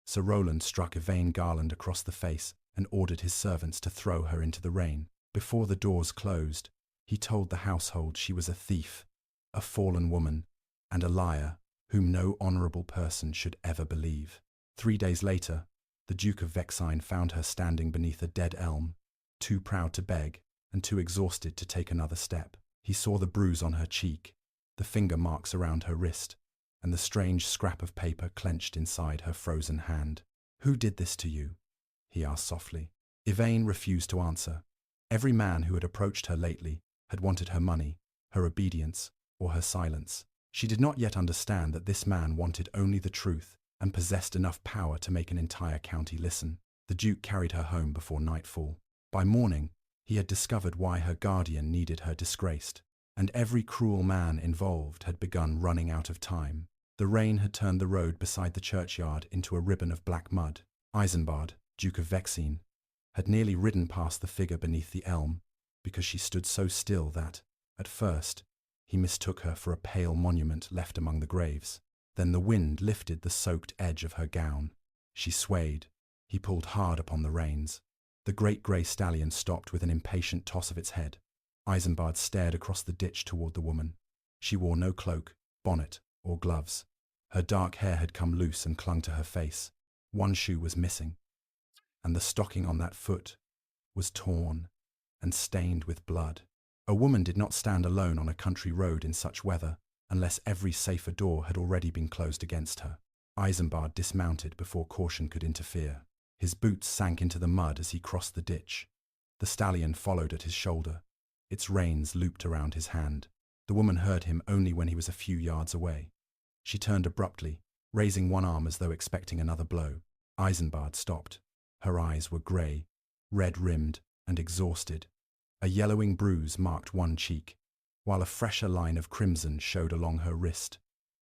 Sir Roland struck Evane Garland across the face and ordered his servants to throw her into the rain. Before the doors closed, he told the household she was a thief, a fallen woman, and a liar whom no honourable person should ever believe. 3 days later, the Duke of Vexine found her standing beneath a dead elm, too proud to beg and too exhausted to take another step. He saw the bruise on her cheek, the finger marks around her wrist, and the strange scrap of paper clenched inside her frozen hand. "Who did this to you?" he asked softly. Evane refused to answer. Every man who had approached her lately had wanted her money, her obedience, or her silence. She did not yet understand that this man wanted only the truth and possessed enough power to make an entire county listen. The Duke carried her home before nightfall. By morning, he had discovered why her guardian needed her disgraced, and every cruel man involved had begun running out of time. The rain had turned the road beside the churchyard into a ribbon of black mud. Eisenbard, Duke of Vexine, had nearly ridden past the figure beneath the elm because she stood so still that, at first, he mistook her for a pale monument left among the graves. Then the wind lifted the soaked edge of her gown. She swayed. He pulled hard upon the reins. The great grey stallion stopped with an impatient toss of its head. Eisenbard stared across the ditch toward the woman. She wore no cloak, bonnet, or gloves. Her dark hair had come loose and clung to her face. One shoe was missing, and the stocking on that foot was torn and stained with blood. A woman did not stand alone on a country road in such weather unless every safer door had already been closed against her. Eisenbard dismounted before caution could interfere. His boots sank into the mud as he crossed the ditch. The stallion followed at his shoulder, its reins looped around his hand. The woman heard him only when he was a few yards away. She turned abruptly, raising one arm as though expecting another blow. Eisenbard stopped. Her eyes were grey, red-rimmed, and exhausted. A yellowing bruise marked one cheek, while a fresher line of crimson showed along her wrist.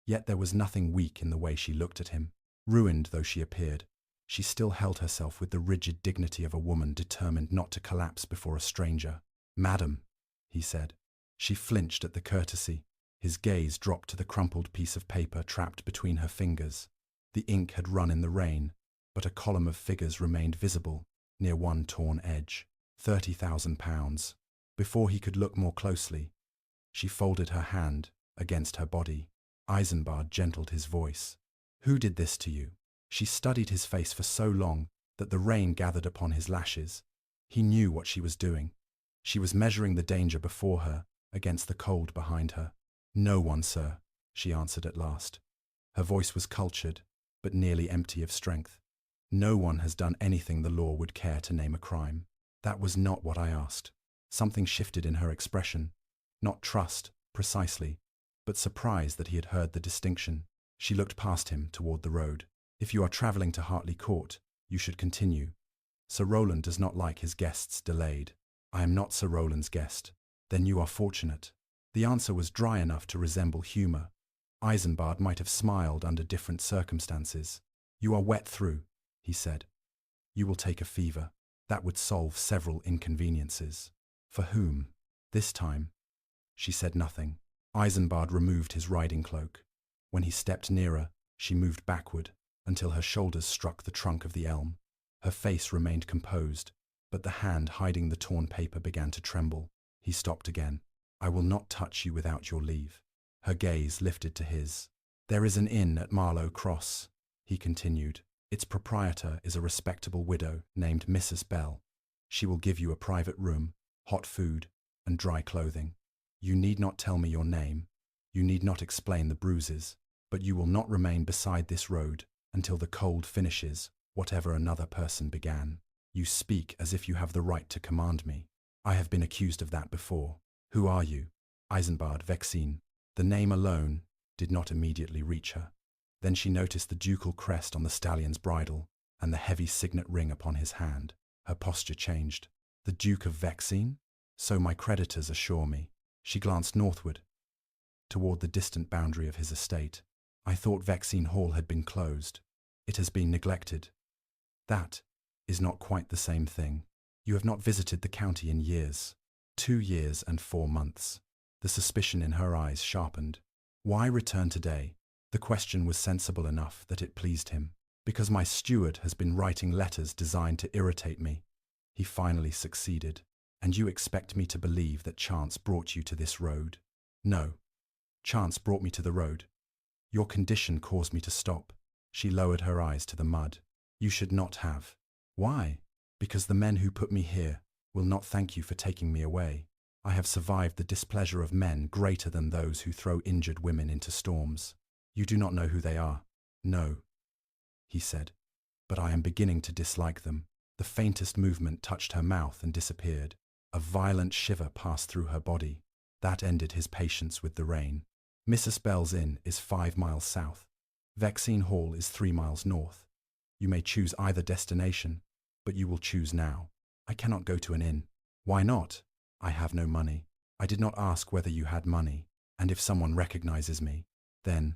Yet there was nothing weak in the way she looked at him. Ruined though she appeared, she still held herself with the rigid dignity of a woman determined not to collapse before a stranger. "Madam," he said. She flinched at the courtesy. His gaze dropped to the crumpled piece of paper trapped between her fingers. The ink had run in the rain, but a column of figures remained visible near one torn edge. £30,000. Before he could look more closely, she folded her hand against her body. Eisenbard gentled his voice. "Who did this to you?" She studied his face for so long that the rain gathered upon his lashes. He knew what she was doing. She was measuring the danger before her against the cold behind her. "No one, sir," she answered at last. Her voice was cultured, but nearly empty of strength. "No one has done anything the law would care to name a crime." "That was not what I asked." Something shifted in her expression. Not trust, precisely, but surprise that he had heard the distinction. She looked past him toward the road. "If you are travelling to Hartley Court, you should continue. Sir Roland does not like his guests delayed." "I am not Sir Roland's guest." "Then you are fortunate." The answer was dry enough to resemble humour. Eisenbard might have smiled under different circumstances. "You are wet through," he said. "You will take a fever. That would solve several inconveniences." "For whom?" This time, she said nothing. Eisenbard removed his riding cloak. When he stepped nearer, she moved backward until her shoulders struck the trunk of the elm. Her face remained composed, but the hand hiding the torn paper began to tremble. He stopped again. "I will not touch you without your leave." Her gaze lifted to his. "There is an inn at Marlow Cross," he continued. "Its proprietor is a respectable widow named Mrs. Bell. She will give you a private room, hot food, and dry clothing. You need not tell me your name. You need not explain the bruises. But you will not remain beside this road until the cold finishes whatever another person began. You speak as if you have the right to command me. I have been accused of that before. Who are you?" "Eisenbard Vexine." The name alone did not immediately reach her. Then she noticed the ducal crest on the stallion's bridle and the heavy signet ring upon his hand. Her posture changed. "The Duke of Vexine? So my creditors assure me." She glanced northward, toward the distant boundary of his estate. "I thought Vexine Hall had been closed. It has been neglected." "That is not quite the same thing. You have not visited the county in years." 2 years and 4 months. The suspicion in her eyes sharpened. Why return today? The question was sensible enough that it pleased him. Because my steward has been writing letters designed to irritate me. He finally succeeded. And you expect me to believe that chance brought you to this road? No. Chance brought me to the road. Your condition caused me to stop. She lowered her eyes to the mud. You should not have. Why? Because the men who put me here will not thank you for taking me away. I have survived the displeasure of men greater than those who throw injured women into storms. You do not know who they are. No, he said. But I am beginning to dislike them. The faintest movement touched her mouth and disappeared. A violent shiver passed through her body. That ended his patience with the rain. Mrs. Bell's Inn is 5 miles south. Vexine Hall is 3 miles north. You may choose either destination, but you will choose now. I cannot go to an inn. Why not? I have no money. I did not ask whether you had money, and if someone recognizes me, then…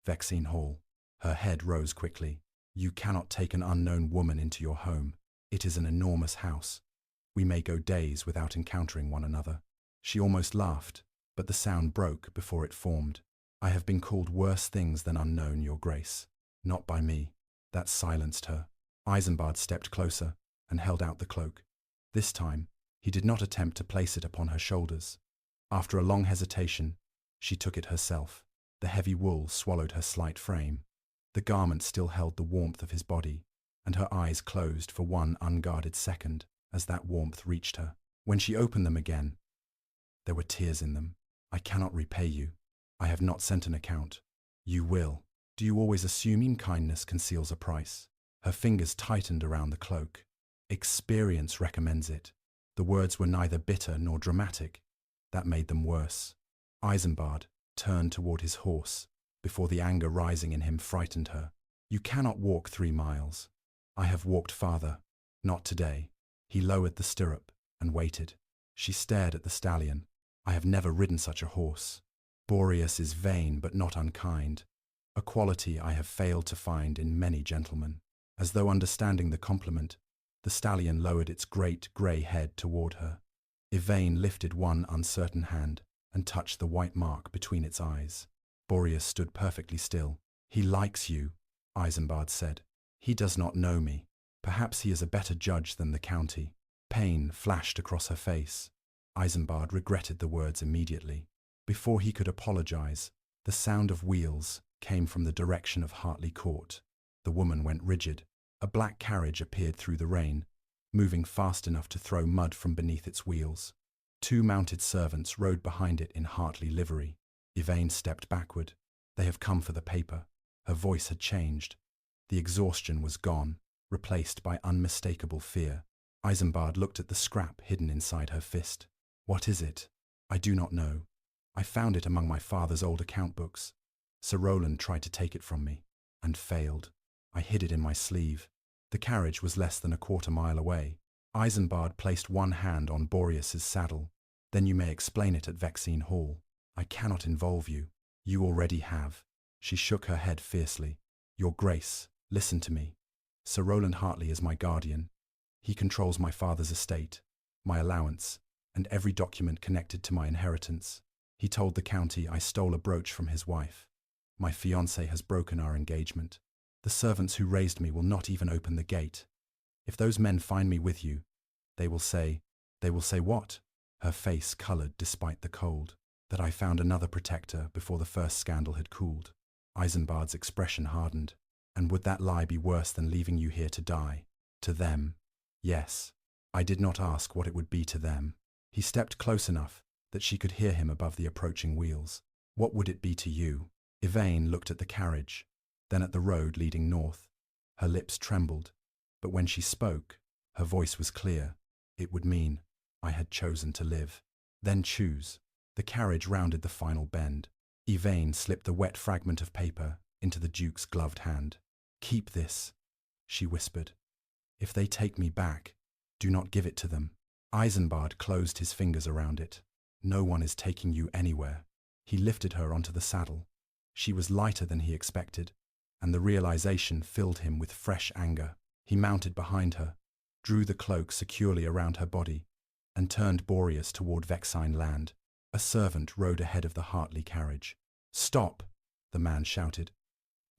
Vexine Hall. Her head rose quickly. You cannot take an unknown woman into your home. It is an enormous house. We may go days without encountering one another. She almost laughed, but the sound broke before it formed. I have been called worse things than unknown, Your Grace. Not by me. That silenced her. Eisenbard stepped closer and held out the cloak. This time, he did not attempt to place it upon her shoulders. After a long hesitation, she took it herself. The heavy wool swallowed her slight frame. The garment still held the warmth of his body, and her eyes closed for one unguarded second as that warmth reached her. When she opened them again, there were tears in them. I cannot repay you. I have not sent an account. You will. Do you always assume kindness conceals a price? Her fingers tightened around the cloak. Experience recommends it. The words were neither bitter nor dramatic. That made them worse. Eisenbard turned toward his horse before the anger rising in him frightened her. You cannot walk 3 miles. I have walked farther. Not today. He lowered the stirrup and waited. She stared at the stallion. I have never ridden such a horse. Boreas is vain but not unkind, a quality I have failed to find in many gentlemen. As though understanding the compliment, the stallion lowered its great grey head toward her. Evane lifted one uncertain hand and touched the white mark between its eyes. Boreas stood perfectly still. He likes you, Eisenbard said. He does not know me. Perhaps he is a better judge than the county. Pain flashed across her face. Eisenbard regretted the words immediately. Before he could apologize, the sound of wheels came from the direction of Hartley Court. The woman went rigid. A black carriage appeared through the rain, moving fast enough to throw mud from beneath its wheels. 2 mounted servants rode behind it in Hartley livery. Evane stepped backward. They have come for the paper. Her voice had changed. The exhaustion was gone, replaced by unmistakable fear. Eisenbard looked at the scrap hidden inside her fist. What is it? I do not know. I found it among my father's old account books. Sir Roland tried to take it from me, and failed. I hid it in my sleeve. The carriage was less than a quarter mile away. Eisenbard placed one hand on Boreas's saddle. Then you may explain it at Vexine Hall. I cannot involve you. You already have. She shook her head fiercely. Your Grace, listen to me. Sir Roland Hartley is my guardian. He controls my father's estate, my allowance, and every document connected to my inheritance. He told the county I stole a brooch from his wife. My fiancé has broken our engagement. The servants who raised me will not even open the gate. If those men find me with you, they will say what? Her face colored despite the cold. That I found another protector before the first scandal had cooled. Eisenbard's expression hardened. And would that lie be worse than leaving you here to die? To them? Yes. I did not ask what it would be to them. He stepped close enough that she could hear him above the approaching wheels. What would it be to you? Evane looked at the carriage, then at the road leading north. Her lips trembled, but when she spoke, her voice was clear. It would mean, I had chosen to live. Then choose. The carriage rounded the final bend. Evane slipped the wet fragment of paper into the Duke's gloved hand. Keep this, she whispered. If they take me back, do not give it to them. Eisenbard closed his fingers around it. No one is taking you anywhere. He lifted her onto the saddle. She was lighter than he expected, and the realization filled him with fresh anger. He mounted behind her, drew the cloak securely around her body, and turned Boreas toward Vexine land. A servant rode ahead of the Hartley carriage. Stop, the man shouted.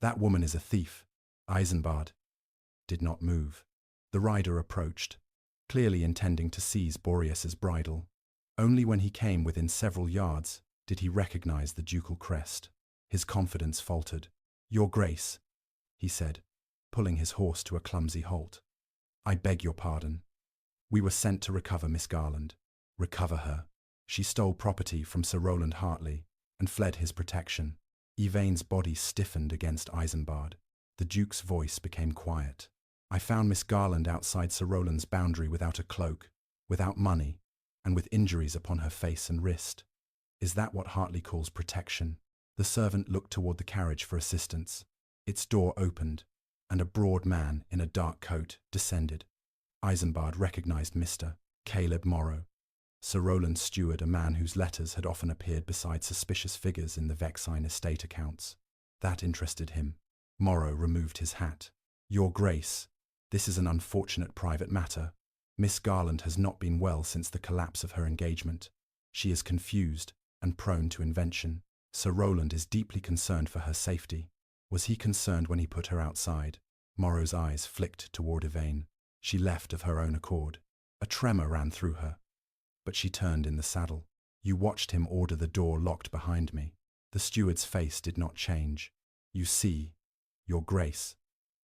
That woman is a thief. Eisenbard did not move. The rider approached, clearly intending to seize Boreas's bridle. Only when he came within several yards did he recognize the ducal crest. His confidence faltered. "Your Grace," he said, pulling his horse to a clumsy halt. "I beg your pardon. We were sent to recover Miss Garland." Recover her. She stole property from Sir Rowland Hartley and fled his protection. Evane's body stiffened against Eisenbard. The Duke's voice became quiet. "I found Miss Garland outside Sir Rowland's boundary without a cloak, without money, and with injuries upon her face and wrist. Is that what Hartley calls protection?" The servant looked toward the carriage for assistance. Its door opened, and a broad man in a dark coat descended. Eisenbard recognized Mr. Caleb Morrow, Sir Rowland's steward, a man whose letters had often appeared beside suspicious figures in the Vexine estate accounts. That interested him. Morrow removed his hat. "Your Grace, this is an unfortunate private matter. Miss Garland has not been well since the collapse of her engagement. She is confused and prone to invention. Sir Rowland is deeply concerned for her safety." Was he concerned when he put her outside? Morrow's eyes flicked toward Evane. She left of her own accord. A tremor ran through her, but she turned in the saddle. "You watched him order the door locked behind me." The steward's face did not change. "You see, Your Grace,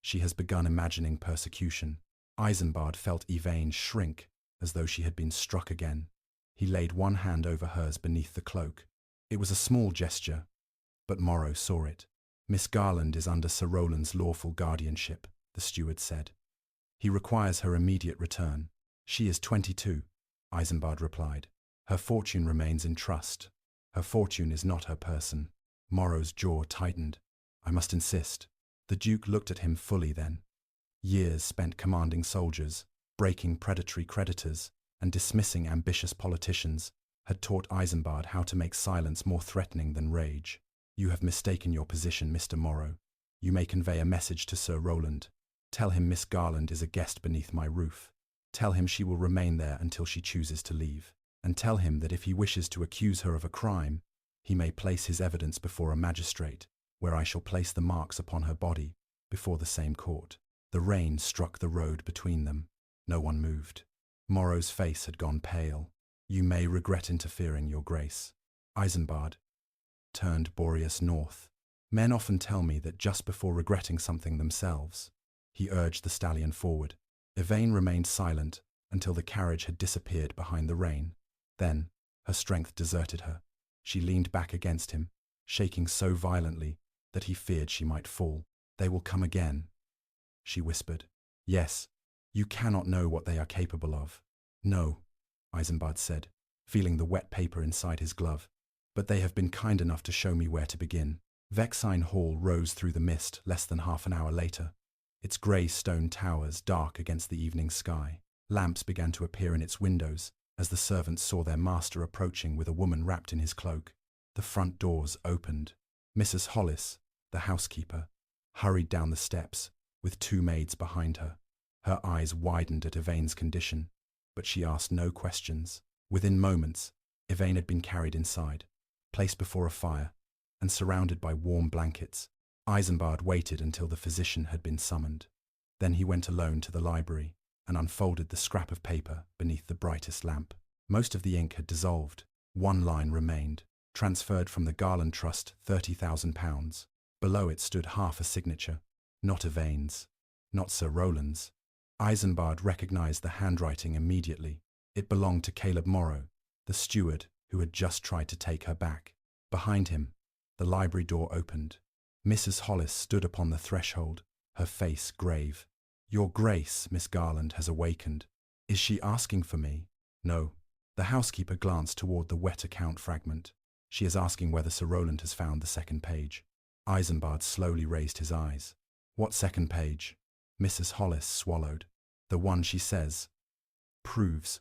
she has begun imagining persecution." Eisenbard felt Evane shrink as though she had been struck again. He laid one hand over hers beneath the cloak. It was a small gesture, but Morrow saw it. "Miss Garland is under Sir Rowland's lawful guardianship," the steward said. "He requires her immediate return." "She is 22, Eisenbard replied. "Her fortune remains in trust. Her fortune is not her person." Morrow's jaw tightened. "I must insist." The Duke looked at him fully then. Years spent commanding soldiers, breaking predatory creditors, and dismissing ambitious politicians had taught Eisenbard how to make silence more threatening than rage. "You have mistaken your position, Mr. Morrow. You may convey a message to Sir Rowland. Tell him Miss Garland is a guest beneath my roof. Tell him she will remain there until she chooses to leave. And tell him that if he wishes to accuse her of a crime, he may place his evidence before a magistrate, where I shall place the marks upon her body before the same court." The rain struck the road between them. No one moved. Morrow's face had gone pale. "You may regret interfering, Your Grace." Eisenbard turned Boreas north. "Men often tell me that just before regretting something themselves." He urged the stallion forward. Evane remained silent until the carriage had disappeared behind the rain. Then, her strength deserted her. She leaned back against him, shaking so violently that he feared she might fall. "They will come again," she whispered. "Yes, you cannot know what they are capable of." "No," Eisenbard said, feeling the wet paper inside his glove. "But they have been kind enough to show me where to begin." Vexine Hall rose through the mist less than half an hour later, its grey stone towers dark against the evening sky. Lamps began to appear in its windows as the servants saw their master approaching with a woman wrapped in his cloak. The front doors opened. Mrs. Hollis, the housekeeper, hurried down the steps with two maids behind her. Her eyes widened at Evane's condition, but she asked no questions. Within moments, Evane had been carried inside, placed before a fire, and surrounded by warm blankets. Eisenbard waited until the physician had been summoned. Then he went alone to the library and unfolded the scrap of paper beneath the brightest lamp. Most of the ink had dissolved. One line remained, transferred from the Garland Trust £30,000. Below it stood half a signature, not Evane's, not Sir Rowland's. Eisenbard recognized the handwriting immediately. It belonged to Caleb Morrow, the steward who had just tried to take her back. Behind him, the library door opened. Mrs. Hollis stood upon the threshold, her face grave. "Your Grace, Miss Garland has awakened. Is she asking for me?" "No." The housekeeper glanced toward the wet account fragment. "She is asking whether Sir Rowland has found the second page." Eisenbard slowly raised his eyes. "What second page?" Mrs. Hollis swallowed. "The one she says proves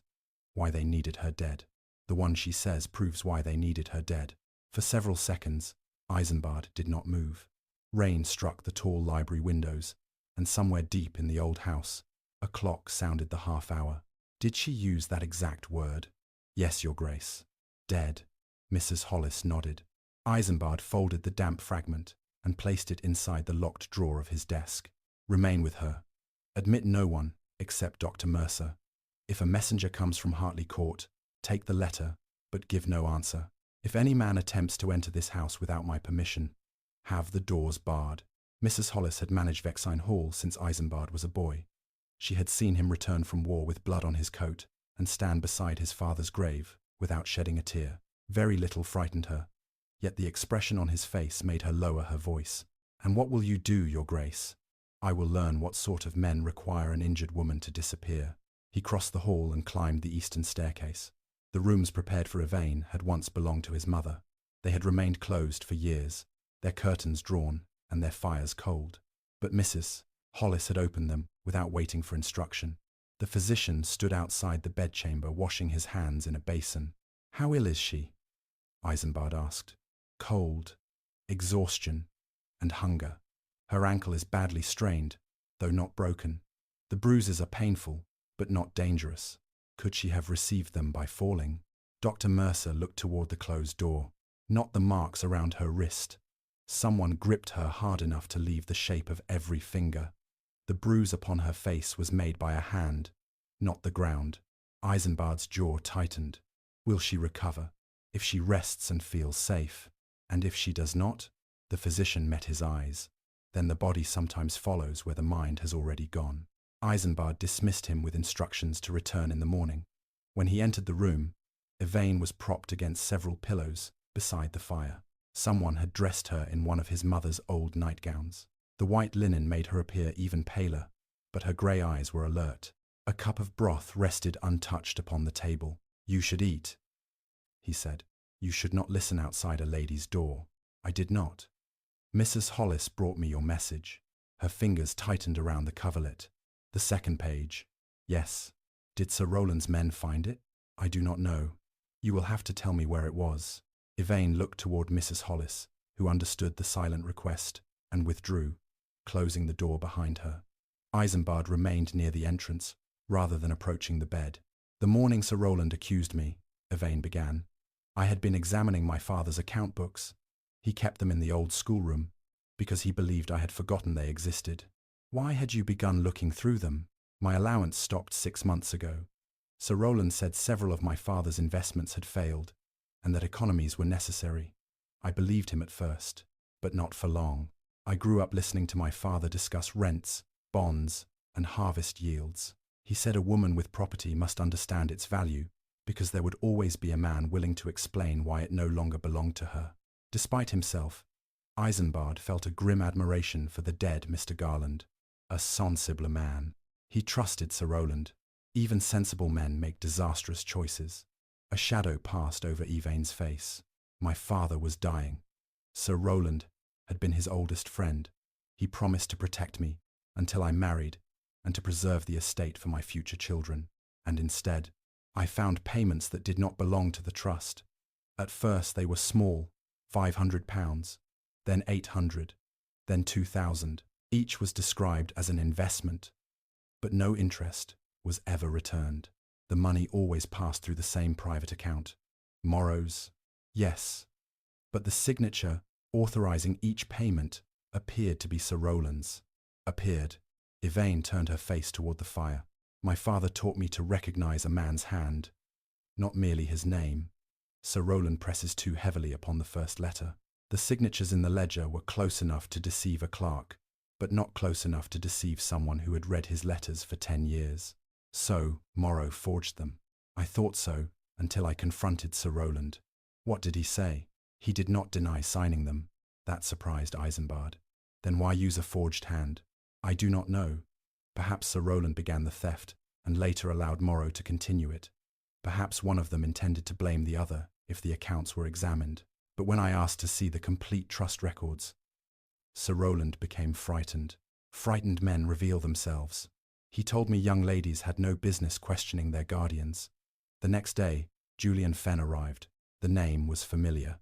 why they needed her dead. The one she says proves why they needed her dead." For several seconds, Eisenbard did not move. Rain struck the tall library windows, and somewhere deep in the old house, a clock sounded the half-hour. "Did she use that exact word?" "Yes, Your Grace." "Dead." Mrs. Hollis nodded. Eisenbard folded the damp fragment and placed it inside the locked drawer of his desk. Remain with her. Admit no one, except Dr. Mercer. If a messenger comes from Hartley Court, take the letter, but give no answer. If any man attempts to enter this house without my permission, have the doors barred. Mrs. Hollis had managed Vexine Hall since Eisenbard was a boy. She had seen him return from war with blood on his coat and stand beside his father's grave without shedding a tear. Very little frightened her, yet the expression on his face made her lower her voice. "And what will you do, Your Grace?" "I will learn what sort of men require an injured woman to disappear." He crossed the hall and climbed the eastern staircase. The rooms prepared for Evane had once belonged to his mother. They had remained closed for years, their curtains drawn and their fires cold. But Mrs. Hollis had opened them without waiting for instruction. The physician stood outside the bedchamber washing his hands in a basin. "How ill is she?" Eisenbard asked. "Cold, exhaustion, and hunger. Her ankle is badly strained, though not broken. The bruises are painful, but not dangerous. Could she have received them by falling?" Dr. Mercer looked toward the closed door. Not the marks around her wrist. Someone gripped her hard enough to leave the shape of every finger. The bruise upon her face was made by a hand, not the ground. Eisenbard's jaw tightened. Will she recover? If she rests and feels safe? And if she does not? The physician met his eyes. Then the body sometimes follows where the mind has already gone. Eisenbard dismissed him with instructions to return in the morning. When he entered the room, Evane was propped against several pillows beside the fire. Someone had dressed her in one of his mother's old nightgowns. The white linen made her appear even paler, but her grey eyes were alert. A cup of broth rested untouched upon the table. "You should eat," he said. "You should not listen outside a lady's door." "I did not." "Mrs. Hollis brought me your message." Her fingers tightened around the coverlet. "The second page." "Yes." "Did Sir Rowland's men find it?" "I do not know. You will have to tell me where it was." Evane looked toward Mrs. Hollis, who understood the silent request, and withdrew, closing the door behind her. Eisenbard remained near the entrance, rather than approaching the bed. "The morning Sir Rowland accused me," Evane began, "I had been examining my father's account books. He kept them in the old schoolroom, because he believed I had forgotten they existed." "Why had you begun looking through them?" "My allowance stopped 6 months ago. Sir Rowland said several of my father's investments had failed, and that economies were necessary. I believed him at first, but not for long. I grew up listening to my father discuss rents, bonds, and harvest yields. He said a woman with property must understand its value, because there would always be a man willing to explain why it no longer belonged to her." Despite himself, Eisenbard felt a grim admiration for the dead Mr. Garland, a sensible man. He trusted Sir Rowland. Even sensible men make disastrous choices. A shadow passed over Evane's face. My father was dying. Sir Rowland had been his oldest friend. He promised to protect me until I married and to preserve the estate for my future children. And instead, I found payments that did not belong to the trust. At first they were small, £500, then 800, then 2,000. Each was described as an investment, but no interest was ever returned. The money always passed through the same private account. Morrow's, yes, but the signature authorizing each payment appeared to be Sir Rowland's. Appeared. Evane turned her face toward the fire. My father taught me to recognize a man's hand, not merely his name. Sir Rowland presses too heavily upon the first letter. The signatures in the ledger were close enough to deceive a clerk, but not close enough to deceive someone who had read his letters for 10 years. So, Morrow forged them. I thought so, until I confronted Sir Rowland. What did he say? He did not deny signing them. That surprised Eisenbard. Then why use a forged hand? I do not know. Perhaps Sir Rowland began the theft, and later allowed Morrow to continue it. Perhaps one of them intended to blame the other if the accounts were examined. But when I asked to see the complete trust records, Sir Rowland became frightened. Frightened men reveal themselves. He told me young ladies had no business questioning their guardians. The next day, Julian Fenn arrived. The name was familiar.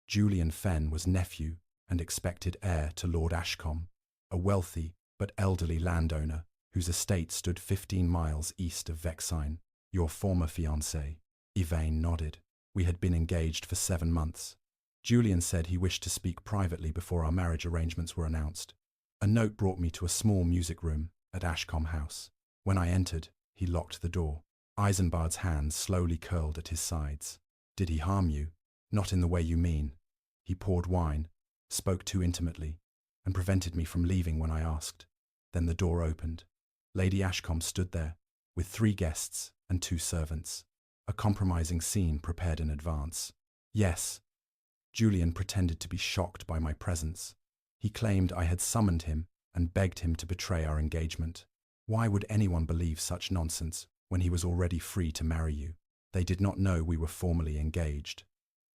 Julian Fenn was nephew and expected heir to Lord Ashcombe, a wealthy but elderly landowner whose estate stood 15 miles east of Vexine. Your former fiancé. Evane nodded. We had been engaged for 7 months. Julian said he wished to speak privately before our marriage arrangements were announced. A note brought me to a small music room at Ashcombe House. When I entered, he locked the door. Eisenbard's hands slowly curled at his sides. Did he harm you? Not in the way you mean. He poured wine, spoke too intimately, and prevented me from leaving when I asked. Then the door opened. Lady Ashcombe stood there, with 3 guests and 2 servants. A compromising scene prepared in advance. Yes, Julian pretended to be shocked by my presence. He claimed I had summoned him and begged him to betray our engagement. Why would anyone believe such nonsense when he was already free to marry you? They did not know we were formally engaged.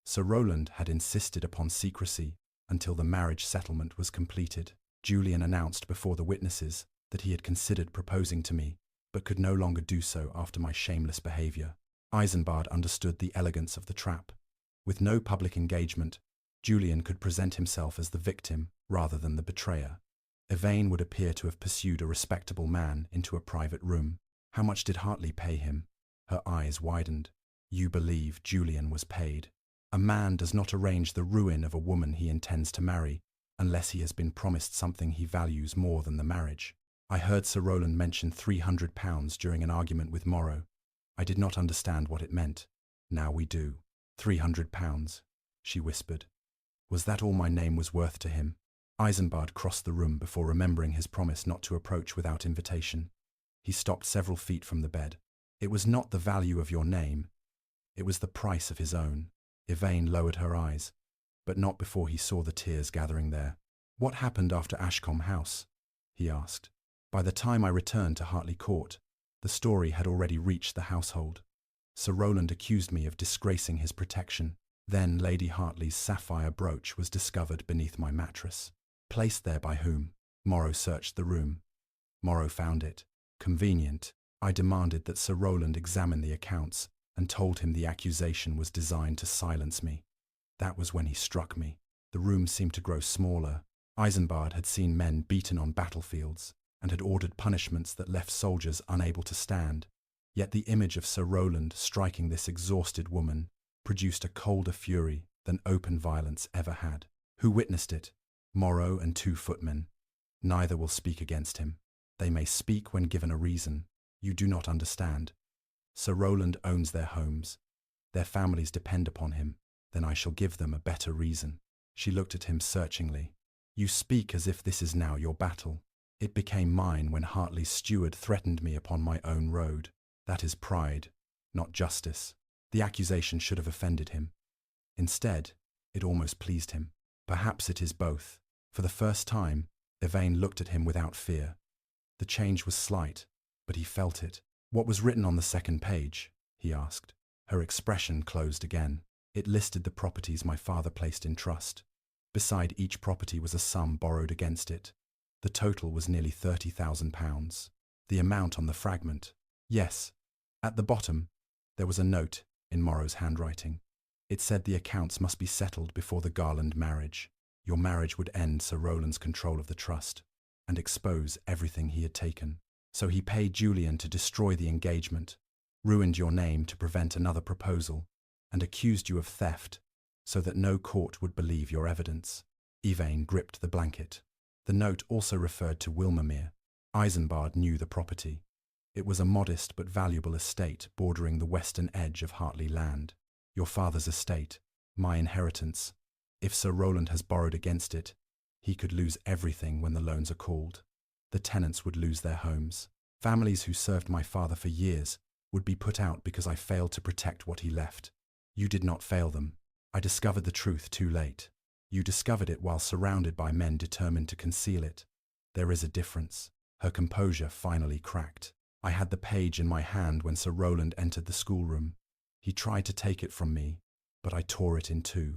Sir Roland had insisted upon secrecy until the marriage settlement was completed. Julian announced before the witnesses that he had considered proposing to me, but could no longer do so after my shameless behavior. Eisenbard understood the elegance of the trap. With no public engagement, Julian could present himself as the victim rather than the betrayer. Evane would appear to have pursued a respectable man into a private room. How much did Hartley pay him? Her eyes widened. You believe Julian was paid. A man does not arrange the ruin of a woman he intends to marry unless he has been promised something he values more than the marriage. I heard Sir Roland mention £300 during an argument with Morrow. I did not understand what it meant. Now we do. £300, she whispered. Was that all my name was worth to him? Eisenbard crossed the room before remembering his promise not to approach without invitation. He stopped several feet from the bed. It was not the value of your name. It was the price of his own. Evane lowered her eyes, but not before he saw the tears gathering there. What happened after Ashcombe House? He asked. By the time I returned to Hartley Court, the story had already reached the household. Sir Roland accused me of disgracing his protection. Then Lady Hartley's sapphire brooch was discovered beneath my mattress. Placed there by whom? Morrow searched the room. Morrow found it. Convenient. I demanded that Sir Roland examine the accounts and told him the accusation was designed to silence me. That was when he struck me. The room seemed to grow smaller. Eisenbard had seen men beaten on battlefields and had ordered punishments that left soldiers unable to stand. Yet the image of Sir Roland striking this exhausted woman produced a colder fury than open violence ever had. Who witnessed it? Morrow and 2 footmen. Neither will speak against him. They may speak when given a reason. You do not understand. Sir Roland owns their homes. Their families depend upon him. Then I shall give them a better reason. She looked at him searchingly. You speak as if this is now your battle. It became mine when Hartley's steward threatened me upon my own road. That is pride, not justice. The accusation should have offended him. Instead, it almost pleased him. Perhaps it is both. For the first time, Evane looked at him without fear. The change was slight, but he felt it. What was written on the second page? He asked. Her expression closed again. It listed the properties my father placed in trust. Beside each property was a sum borrowed against it. The total was nearly £30,000. The amount on the fragment. Yes. At the bottom, there was a note in Morrow's handwriting. It said the accounts must be settled before the Garland marriage. Your marriage would end Sir Roland's control of the trust and expose everything he had taken. So he paid Julian to destroy the engagement, ruined your name to prevent another proposal, and accused you of theft so that no court would believe your evidence. Evane gripped the blanket. The note also referred to Wilmermere. Eisenbard knew the property. It was a modest but valuable estate bordering the western edge of Hartley Land. Your father's estate, my inheritance. If Sir Roland has borrowed against it, he could lose everything when the loans are called. The tenants would lose their homes. Families who served my father for years would be put out because I failed to protect what he left. You did not fail them. I discovered the truth too late. You discovered it while surrounded by men determined to conceal it. There is a difference. Her composure finally cracked. I had the page in my hand when Sir Roland entered the schoolroom. He tried to take it from me, but I tore it in 2.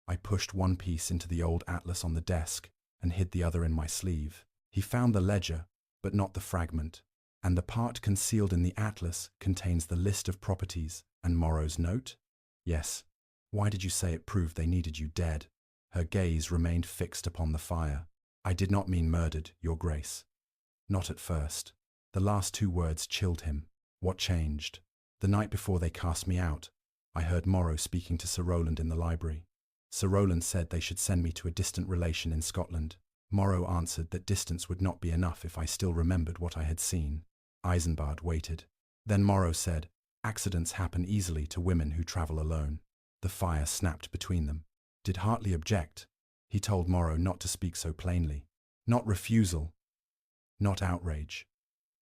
I pushed one piece into the old atlas on the desk and hid the other in my sleeve. He found the ledger, but not the fragment, and the part concealed in the atlas contains the list of properties and Morrow's note? Yes. Why did you say it proved they needed you dead? Her gaze remained fixed upon the fire. I did not mean murdered, Your Grace. Not at first. The last 2 words chilled him. What changed? The night before they cast me out, I heard Morrow speaking to Sir Roland in the library. Sir Roland said they should send me to a distant relation in Scotland. Morrow answered that distance would not be enough if I still remembered what I had seen. Eisenbard waited. Then Morrow said, "Accidents happen easily to women who travel alone." The fire snapped between them. Did Hartley object? He told Morrow not to speak so plainly. Not refusal, not outrage.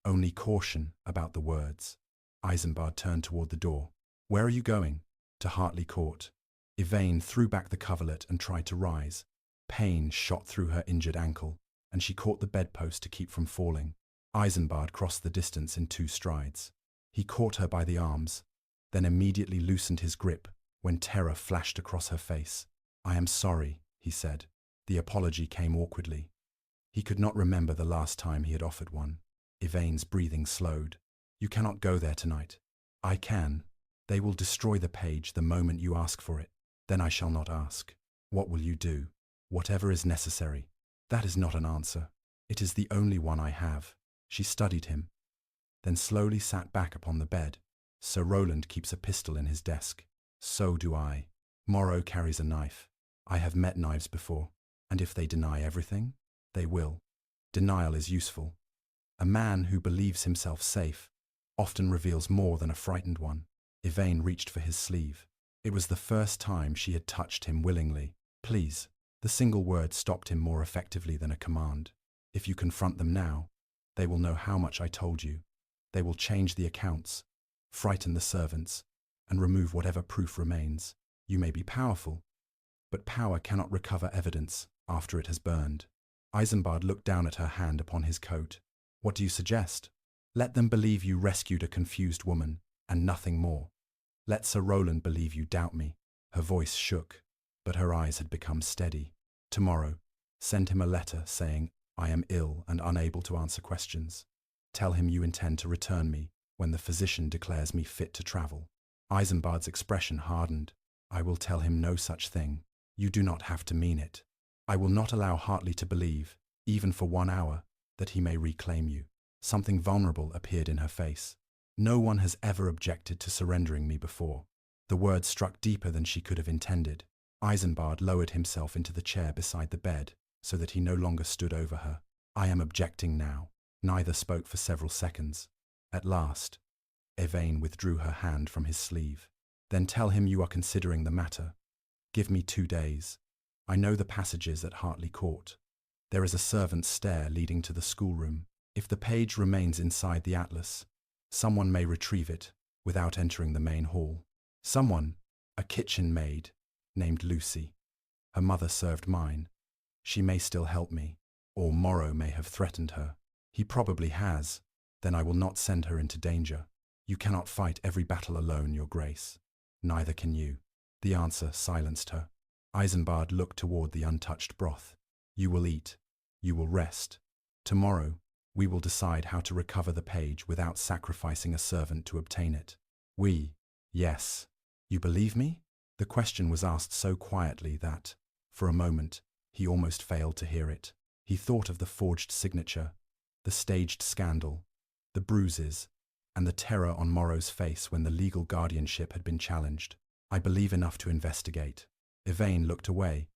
Only caution about the words. Eisenbard turned toward the door. "Where are you going?" "To Hartley Court." Evane threw back the coverlet and tried to rise. Pain shot through her injured ankle, and she caught the bedpost to keep from falling. Eisenbard crossed the distance in 2 strides. He caught her by the arms, then immediately loosened his grip when terror flashed across her face. "I am sorry," he said. The apology came awkwardly. He could not remember the last time he had offered one. Evane's breathing slowed. "You cannot go there tonight." "I can. They will destroy the page the moment you ask for it. Then I shall not ask." "What will you do?" "Whatever is necessary." "That is not an answer." "It is the only one I have." She studied him, then slowly sat back upon the bed. "Sir Roland keeps a pistol in his desk." "So do I." "Morrow carries a knife." "I have met knives before." "And if they deny everything?" "They will." Denial is useful. A man who believes himself safe often reveals more than a frightened one. Evane reached for his sleeve. It was the first time she had touched him willingly. "Please." The single word stopped him more effectively than a command. "If you confront them now, they will know how much I told you. They will change the accounts, frighten the servants, and remove whatever proof remains. You may be powerful, but power cannot recover evidence after it has burned." Eisenbard looked down at her hand upon his coat. "What do you suggest?" "Let them believe you rescued a confused woman, and nothing more. Let Sir Roland believe you doubt me." Her voice shook, but her eyes had become steady. "Tomorrow, send him a letter saying, 'I am ill and unable to answer questions.' Tell him you intend to return me when the physician declares me fit to travel." Eisenbard's expression hardened. "I will tell him no such thing. You do not have to mean it. I will not allow Hartley to believe, even for 1 hour, that he may reclaim you." Something vulnerable appeared in her face. "No one has ever objected to surrendering me before." The words struck deeper than she could have intended. Eisenbard lowered himself into the chair beside the bed so that he no longer stood over her. "I am objecting now." Neither spoke for several seconds. At last, Evane withdrew her hand from his sleeve. "Then tell him you are considering the matter. Give me 2 days. I know the passages at Hartley Court. There is a servant's stair leading to the schoolroom. If the page remains inside the atlas, someone may retrieve it without entering the main hall. Someone, a kitchen maid, named Lucy. Her mother served mine. She may still help me, or Morrow may have threatened her. He probably has. Then I will not send her into danger. You cannot fight every battle alone, Your Grace. Neither can you." The answer silenced her. Eisenbard looked toward the untouched broth. "You will eat. You will rest. Tomorrow, we will decide how to recover the page without sacrificing a servant to obtain it." "We?" "Yes. You believe me?" The question was asked so quietly that, for a moment, he almost failed to hear it. He thought of the forged signature, the staged scandal, the bruises, and the terror on Morrow's face when the legal guardianship had been challenged. "I believe enough to investigate." Evane looked away,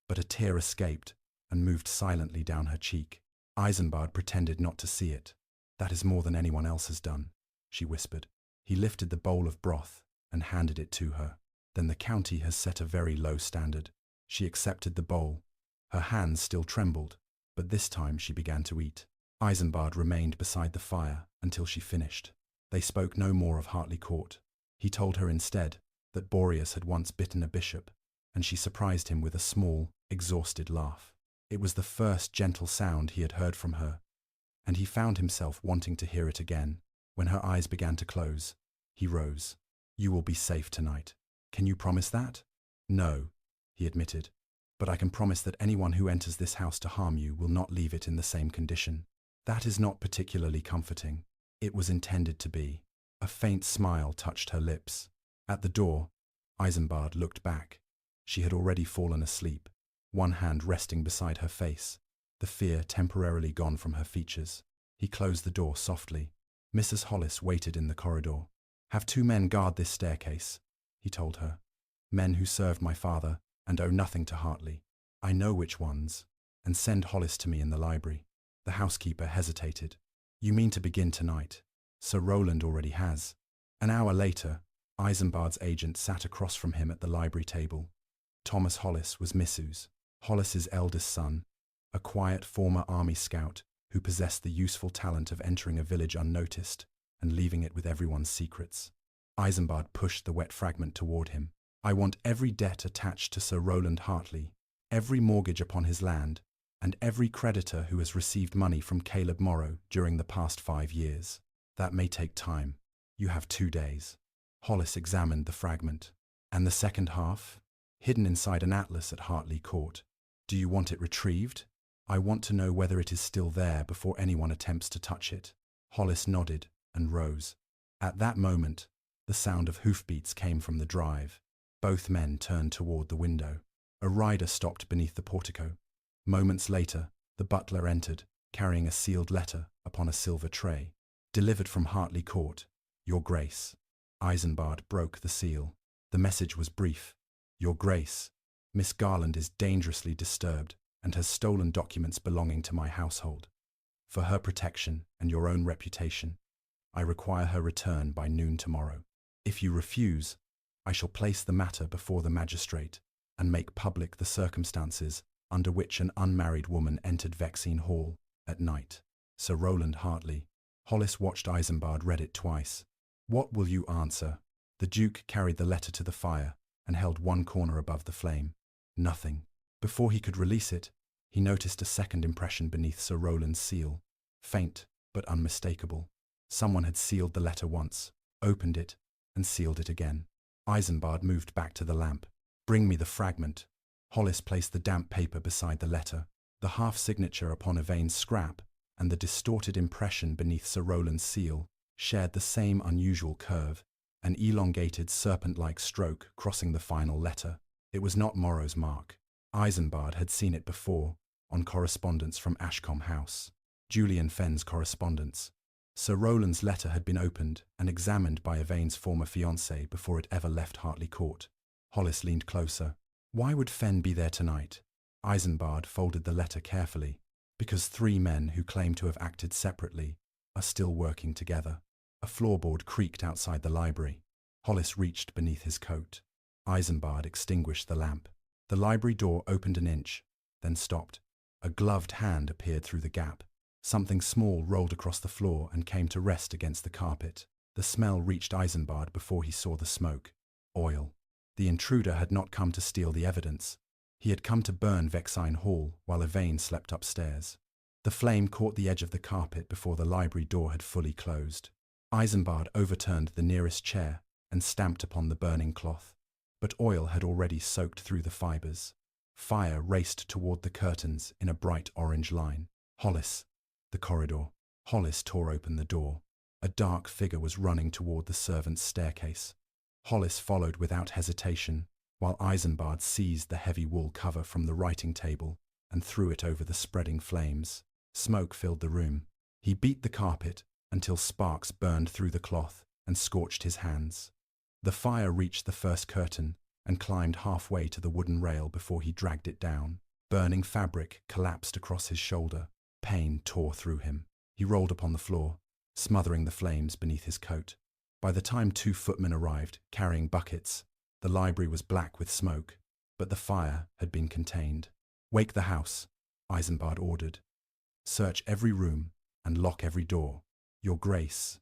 but a tear escaped and moved silently down her cheek. Eisenbard pretended not to see it. "That is more than anyone else has done," she whispered. He lifted the bowl of broth and handed it to her. "Then the county has set a very low standard." She accepted the bowl. Her hands still trembled, but this time she began to eat. Eisenbard remained beside the fire until she finished. They spoke no more of Hartley Court. He told her instead that Boreas had once bitten a bishop, and she surprised him with a small, exhausted laugh. It was the first gentle sound he had heard from her, and he found himself wanting to hear it again. When her eyes began to close, he rose. "You will be safe tonight. Can you promise that?" "No," he admitted, "but I can promise that anyone who enters this house to harm you will not leave it in the same condition." "That is not particularly comforting." It was intended to be. A faint smile touched her lips. At the door, Eisenbard looked back. She had already fallen asleep, one hand resting beside her face, the fear temporarily gone from her features. He closed the door softly. Mrs. Hollis waited in the corridor. "Have 2 men guard this staircase," he told her. "Men who served my father and owe nothing to Hartley. I know which ones, and send Hollis to me in the library. The housekeeper hesitated. You mean to begin tonight? Sir Roland already has. An hour later, Eisenbard's agent sat across from him at the library table. Thomas Hollis was Missus Hollis's eldest son, a quiet former army scout who possessed the useful talent of entering a village unnoticed and leaving it with everyone's secrets. Eisenbard pushed the wet fragment toward him. I want every debt attached to Sir Roland Hartley, every mortgage upon his land, and every creditor who has received money from Caleb Morrow during the past 5 years. That may take time. You have 2 days. Hollis examined the fragment. And the second half? Hidden inside an atlas at Hartley Court. Do you want it retrieved? I want to know whether it is still there before anyone attempts to touch it. Hollis nodded and rose. At that moment, the sound of hoofbeats came from the drive. Both men turned toward the window. A rider stopped beneath the portico. Moments later, the butler entered, carrying a sealed letter upon a silver tray. Delivered from Hartley Court. Your Grace. Eisenbard broke the seal. The message was brief. Your Grace, Miss Garland is dangerously disturbed and has stolen documents belonging to my household. For her protection and your own reputation, I require her return by noon tomorrow. If you refuse, I shall place the matter before the magistrate and make public the circumstances under which an unmarried woman entered Vexine Hall at night. Sir Roland Hartley. Hollis watched Eisenbard read it twice. What will you answer? The Duke carried the letter to the fire and held one corner above the flame. Nothing. Before he could release it, he noticed a second impression beneath Sir Roland's seal. Faint, but unmistakable. Someone had sealed the letter once, opened it, and sealed it again. Eisenbard moved back to the lamp. Bring me the fragment. Hollis placed the damp paper beside the letter. The half-signature upon Evane's scrap and the distorted impression beneath Sir Roland's seal shared the same unusual curve, an elongated serpent-like stroke crossing the final letter. It was not Morrow's mark. Eisenbard had seen it before, on correspondence from Ashcombe House. Julian Fenn's correspondence. Sir Roland's letter had been opened and examined by Evane's former fiancé before it ever left Hartley Court. Hollis leaned closer. Why would Fenn be there tonight? Eisenbard folded the letter carefully. Because 3 men who claim to have acted separately are still working together. A floorboard creaked outside the library. Hollis reached beneath his coat. Eisenbard extinguished the lamp. The library door opened an inch, then stopped. A gloved hand appeared through the gap. Something small rolled across the floor and came to rest against the carpet. The smell reached Eisenbard before he saw the smoke. Oil. The intruder had not come to steal the evidence. He had come to burn Vexine Hall while Evane slept upstairs. The flame caught the edge of the carpet before the library door had fully closed. Eisenbard overturned the nearest chair and stamped upon the burning cloth. But oil had already soaked through the fibers. Fire raced toward the curtains in a bright orange line. Hollis. The corridor. Hollis tore open the door. A dark figure was running toward the servants' staircase. Hollis followed without hesitation, while Eisenbard seized the heavy wool cover from the writing table and threw it over the spreading flames. Smoke filled the room. He beat the carpet until sparks burned through the cloth and scorched his hands. The fire reached the first curtain and climbed halfway to the wooden rail before he dragged it down. Burning fabric collapsed across his shoulder. Pain tore through him. He rolled upon the floor, smothering the flames beneath his coat. By the time 2 footmen arrived, carrying buckets, the library was black with smoke, but the fire had been contained. Wake the house, Eisenbard ordered. Search every room and lock every door. Your Grace.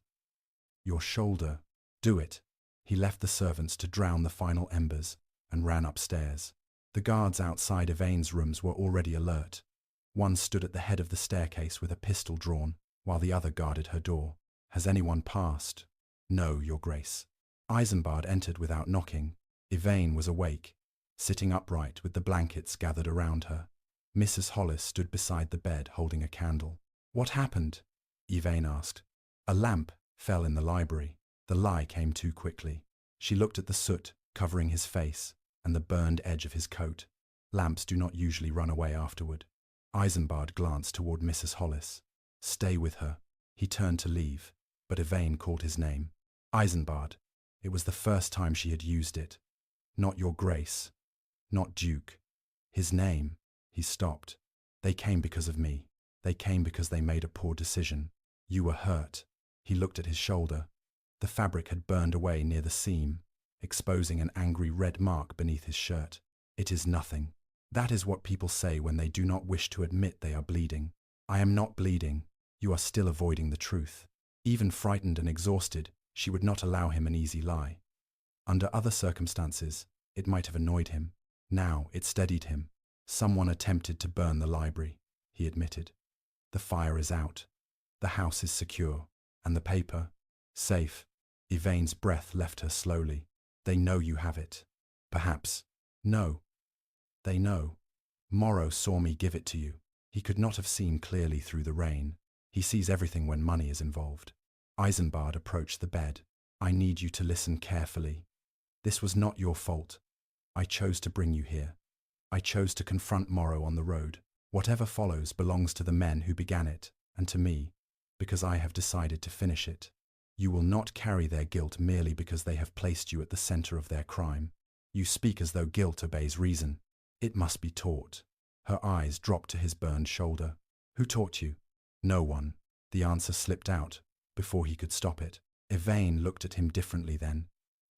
Your shoulder. Do it. He left the servants to drown the final embers and ran upstairs. The guards outside Evane's rooms were already alert. One stood at the head of the staircase with a pistol drawn, while the other guarded her door. Has anyone passed? No, Your Grace. Eisenbard entered without knocking. Evane was awake, sitting upright with the blankets gathered around her. Mrs. Hollis stood beside the bed holding a candle. What happened? Evane asked. A lamp fell in the library. The lie came too quickly. She looked at the soot covering his face and the burned edge of his coat. Lamps do not usually run away afterward. Eisenbard glanced toward Mrs. Hollis. Stay with her. He turned to leave, but Evane called his name. Eisenbard. It was the first time she had used it. Not Your Grace. Not Duke. His name. He stopped. They came because of me. They came because they made a poor decision. You were hurt. He looked at his shoulder. The fabric had burned away near the seam, exposing an angry red mark beneath his shirt. It is nothing. That is what people say when they do not wish to admit they are bleeding. I am not bleeding. You are still avoiding the truth. Even frightened and exhausted, she would not allow him an easy lie. Under other circumstances, it might have annoyed him. Now it steadied him. Someone attempted to burn the library, he admitted. The fire is out. The house is secure. And the paper? Safe. Evane's breath left her slowly. They know you have it. Perhaps. No. They know. Morrow saw me give it to you. He could not have seen clearly through the rain. He sees everything when money is involved. Eisenbard approached the bed. I need you to listen carefully. This was not your fault. I chose to bring you here. I chose to confront Morrow on the road. Whatever follows belongs to the men who began it, and to me, because I have decided to finish it. You will not carry their guilt merely because they have placed you at the center of their crime. You speak as though guilt obeys reason. It must be taught. Her eyes dropped to his burned shoulder. Who taught you? No one. The answer slipped out before he could stop it. Evane looked at him differently then,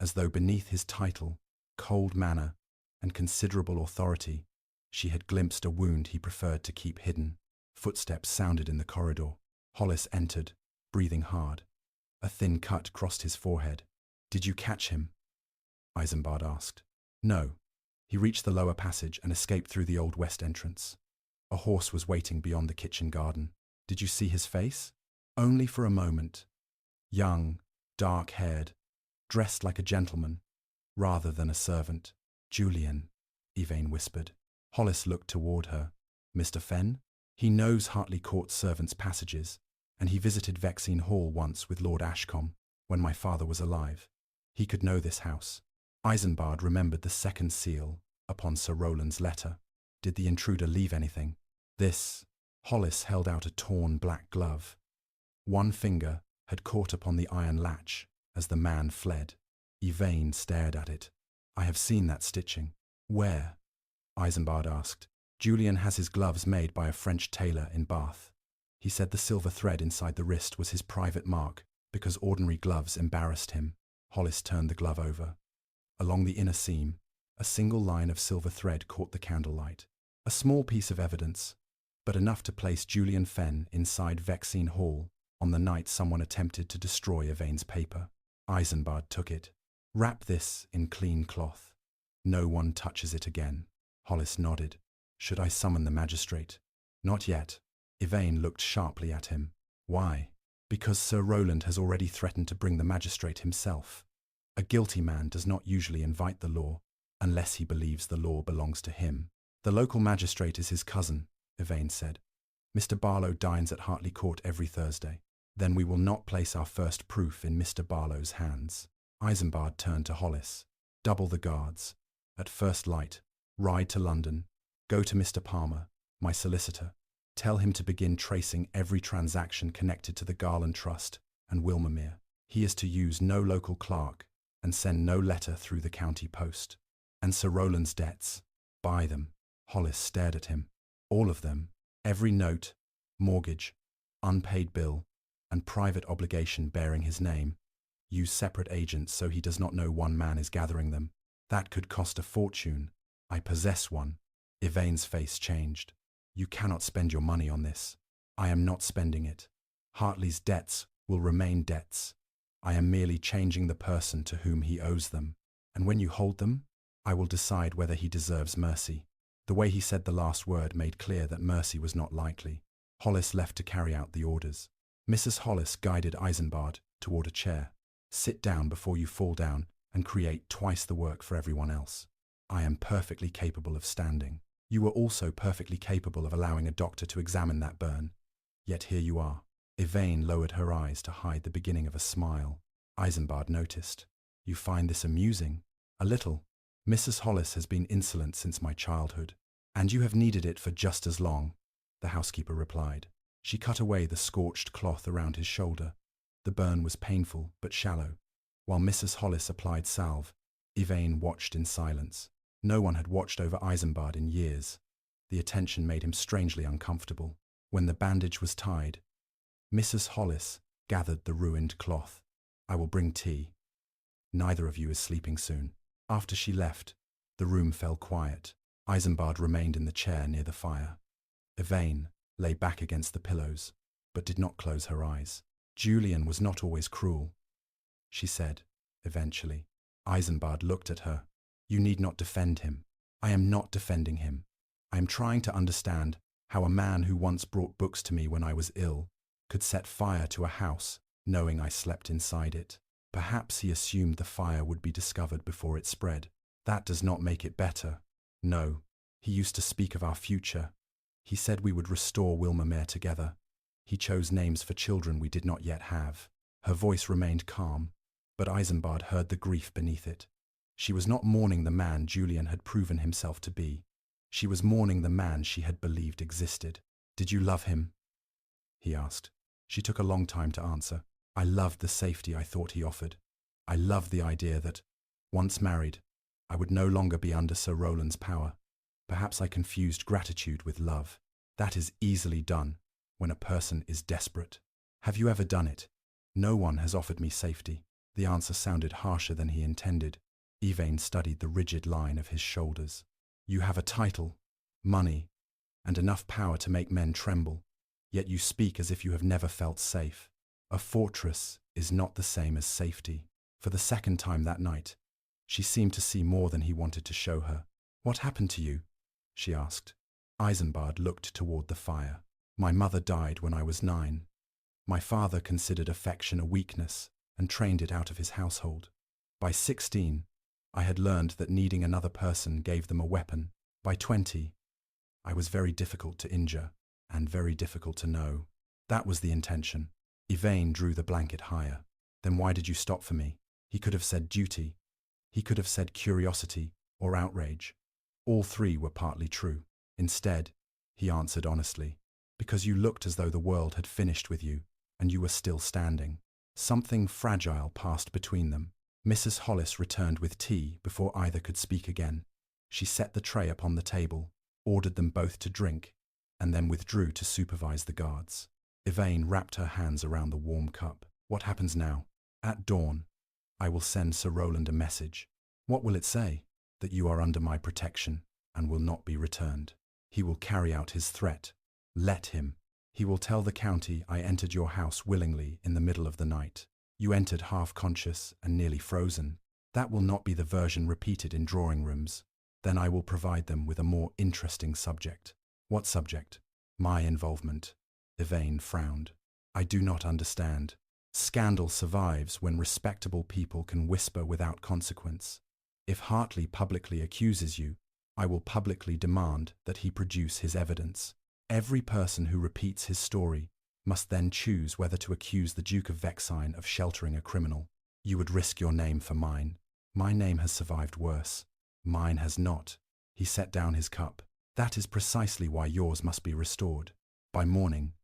as though beneath his title, cold manner, and considerable authority, she had glimpsed a wound he preferred to keep hidden. Footsteps sounded in the corridor. Hollis entered, breathing hard. A thin cut crossed his forehead. Did you catch him? Eisenbard asked. No. He reached the lower passage and escaped through the old west entrance. A horse was waiting beyond the kitchen garden. Did you see his face? Only for a moment. Young, dark-haired, dressed like a gentleman, rather than a servant. Julian, Evane whispered. Hollis looked toward her. Mr. Fenn? He knows Hartley Court's servants' passages, and he visited Vexine Hall once with Lord Ashcombe, when my father was alive. He could know this house. Eisenbard remembered the second seal upon Sir Rowland's letter. Did the intruder leave anything? This. Hollis held out a torn black glove. One finger had caught upon the iron latch as the man fled. Evane stared at it. I have seen that stitching. Where? Eisenbard asked. Julian has his gloves made by a French tailor in Bath. He said the silver thread inside the wrist was his private mark because ordinary gloves embarrassed him. Hollis turned the glove over. Along the inner seam, a single line of silver thread caught the candlelight. A small piece of evidence, but enough to place Julian Fenn inside Vexine Hall on the night someone attempted to destroy Evane's paper. Eisenbard took it. Wrap this in clean cloth. No one touches it again. Hollis nodded. Should I summon the magistrate? Not yet. Evane looked sharply at him. Why? Because Sir Rowland has already threatened to bring the magistrate himself. A guilty man does not usually invite the law, unless he believes the law belongs to him. The local magistrate is his cousin, Evane said. Mr. Barlow dines at Hartley Court every Thursday. Then we will not place our first proof in Mr. Barlow's hands. Eisenbard turned to Hollis. Double the guards. At first light, ride to London. Go to Mr. Palmer, my solicitor. Tell him to begin tracing every transaction connected to the Garland Trust and Wilmermere. He is to use no local clerk and send no letter through the county post. And Sir Rowland's debts. Buy them. Hollis stared at him. All of them. Every note, mortgage, unpaid bill, and private obligation bearing his name. Use separate agents so he does not know one man is gathering them. That could cost a fortune. I possess one. Evane's face changed. You cannot spend your money on this. I am not spending it. Hartley's debts will remain debts. I am merely changing the person to whom he owes them. And when you hold them, I will decide whether he deserves mercy. The way he said the last word made clear that mercy was not likely. Hollis left to carry out the orders. Mrs. Hollis guided Eisenbard toward a chair. Sit down before you fall down and create twice the work for everyone else. I am perfectly capable of standing. You were also perfectly capable of allowing a doctor to examine that burn. Yet here you are. Evane lowered her eyes to hide the beginning of a smile. Eisenbard noticed. You find this amusing? A little. Mrs. Hollis has been insolent since my childhood. And you have needed it for just as long, the housekeeper replied. She cut away the scorched cloth around his shoulder. The burn was painful but shallow. While Mrs. Hollis applied salve, Evane watched in silence. No one had watched over Eisenbard in years. The attention made him strangely uncomfortable. When the bandage was tied, Mrs. Hollis gathered the ruined cloth. "I will bring tea. Neither of you is sleeping soon." After she left, the room fell quiet. Eisenbard remained in the chair near the fire. Evane lay back against the pillows, but did not close her eyes. "Julian was not always cruel," she said, eventually. Eisenbard looked at her. "You need not defend him." "I am not defending him. I am trying to understand how a man who once brought books to me when I was ill could set fire to a house, knowing I slept inside it. Perhaps he assumed the fire would be discovered before it spread. That does not make it better. No, he used to speak of our future. He said we would restore Wilmermere together. He chose names for children we did not yet have." Her voice remained calm, but Eisenbard heard the grief beneath it. She was not mourning the man Julian had proven himself to be. She was mourning the man she had believed existed. "Did you love him?" he asked. She took a long time to answer. "I loved the safety I thought he offered. I loved the idea that, once married, I would no longer be under Sir Rowland's power. Perhaps I confused gratitude with love. That is easily done when a person is desperate." "Have you ever done it?" "No one has offered me safety." The answer sounded harsher than he intended. Evane studied the rigid line of his shoulders. "You have a title, money, and enough power to make men tremble, yet you speak as if you have never felt safe. A fortress is not the same as safety." For the second time that night, she seemed to see more than he wanted to show her. "What happened to you?" she asked. Eisenbard looked toward the fire. "My mother died when I was 9. My father considered affection a weakness and trained it out of his household. By 16, I had learned that needing another person gave them a weapon. By 20, I was very difficult to injure and very difficult to know. That was the intention." Evane drew the blanket higher. "Then why did you stop for me?" He could have said duty. He could have said curiosity or outrage. All three were partly true. Instead, he answered honestly, "Because you looked as though the world had finished with you, and you were still standing." Something fragile passed between them. Mrs. Hollis returned with tea before either could speak again. She set the tray upon the table, ordered them both to drink, and then withdrew to supervise the guards. Evane wrapped her hands around the warm cup. "What happens now?" "At dawn, I will send Sir Rowland a message." "What will it say?" "That you are under my protection and will not be returned. He will carry out his threat. Let him. He will tell the county I entered your house willingly in the middle of the night. You entered half-conscious and nearly frozen. That will not be the version repeated in drawing rooms. Then I will provide them with a more interesting subject." "What subject?" "My involvement." Evane frowned. "I do not understand. Scandal survives when respectable people can whisper without consequence. If Hartley publicly accuses you, I will publicly demand that he produce his evidence. Every person who repeats his story must then choose whether to accuse the Duke of Vexine of sheltering a criminal. You would risk your name for mine. My name has survived worse. Mine has not." He set down his cup. "That is precisely why yours must be restored." By morning,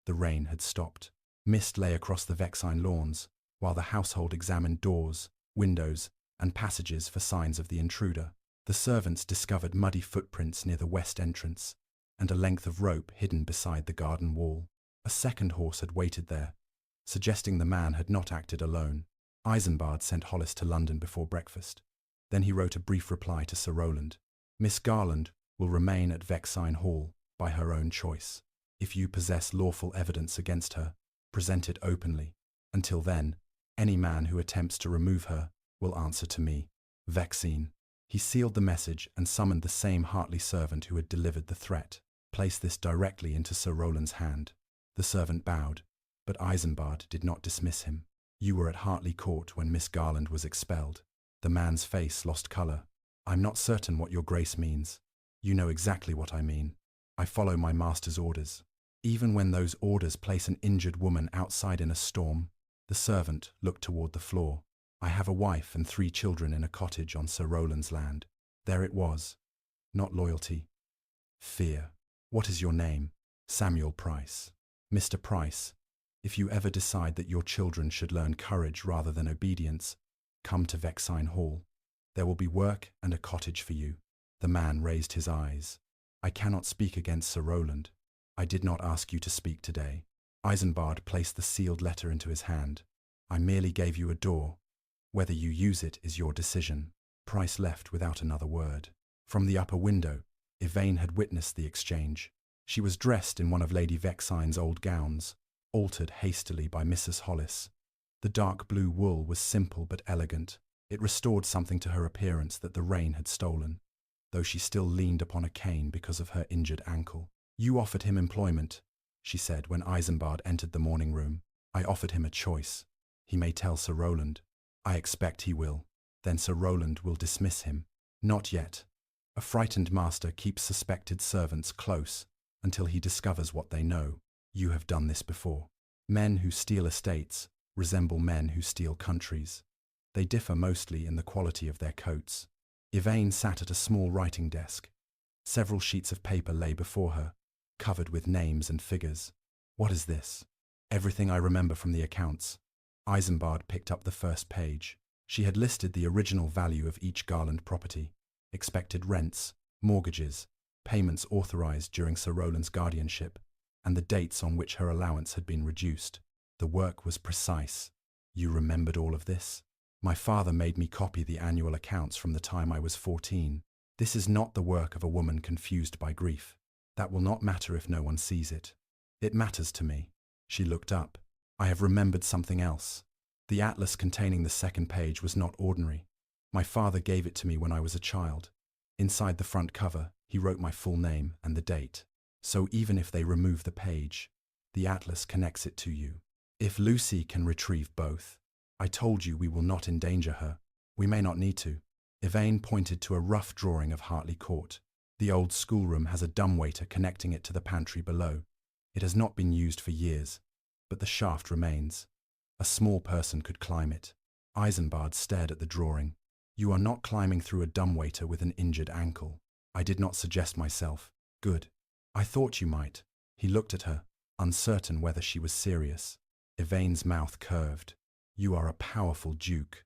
the rain had stopped. Mist lay across the Vexine lawns, while the household examined doors, windows, and passages for signs of the intruder. The servants discovered muddy footprints near the west entrance, and a length of rope hidden beside the garden wall. A second horse had waited there, suggesting the man had not acted alone. Eisenbard sent Hollis to London before breakfast. Then he wrote a brief reply to Sir Rowland. "Miss Garland will remain at Vexine Hall by her own choice. If you possess lawful evidence against her, present it openly. Until then, any man who attempts to remove her will answer to me. Vexine." He sealed the message and summoned the same Hartley servant who had delivered the threat. "Place this directly into Sir Rowland's hand." The servant bowed, but Eisenbard did not dismiss him. "You were at Hartley Court when Miss Garland was expelled." The man's face lost colour. "I'm not certain what your grace means." "You know exactly what I mean. I follow my master's orders. Even when those orders place an injured woman outside in a storm." The servant looked toward the floor. "I have a wife and 3 children in a cottage on Sir Rowland's land." There it was. Not loyalty. Fear. "What is your name?" "Samuel Price." "Mr. Price, if you ever decide that your children should learn courage rather than obedience, come to Vexine Hall. There will be work and a cottage for you." The man raised his eyes. I cannot speak against Sir Roland. I did not ask you to speak today. Eisenbard placed the sealed letter into his hand. I merely gave you a door. Whether you use it is your decision. Price left without another word. From the upper window, Evane had witnessed the exchange. She was dressed in one of Lady Vexine's old gowns, altered hastily by Mrs. Hollis. The dark blue wool was simple but elegant. It restored something to her appearance that the rain had stolen, though she still leaned upon a cane because of her injured ankle. You offered him employment, she said when Eisenbard entered the morning room. I offered him a choice. He may tell Sir Roland. I expect he will. Then Sir Roland will dismiss him. Not yet. A frightened master keeps suspected servants close until he discovers what they know. You have done this before. Men who steal estates resemble men who steal countries. They differ mostly in the quality of their coats. Evane sat at a small writing desk. Several sheets of paper lay before her, covered with names and figures. What is this? Everything I remember from the accounts. Eisenbard picked up the first page. She had listed the original value of each Garland property, expected rents, mortgages, payments authorized during Sir Roland's guardianship, and the dates on which her allowance had been reduced. The work was precise. You remembered all of this? My father made me copy the annual accounts from the time I was 14. This is not the work of a woman confused by grief. That will not matter if no one sees it. It matters to me. She looked up. I have remembered something else. The atlas containing the second page was not ordinary. My father gave it to me when I was a child. Inside the front cover, he wrote my full name and the date. So even if they remove the page, the atlas connects it to you. If Lucy can retrieve both, I told you we will not endanger her. We may not need to. Evane pointed to a rough drawing of Hartley Court. The old schoolroom has a dumbwaiter connecting it to the pantry below. It has not been used for years, but the shaft remains. A small person could climb it. Eisenbard stared at the drawing. You are not climbing through a dumbwaiter with an injured ankle. I did not suggest myself. Good. I thought you might. He looked at her, uncertain whether she was serious. Evane's mouth curved. You are a powerful duke,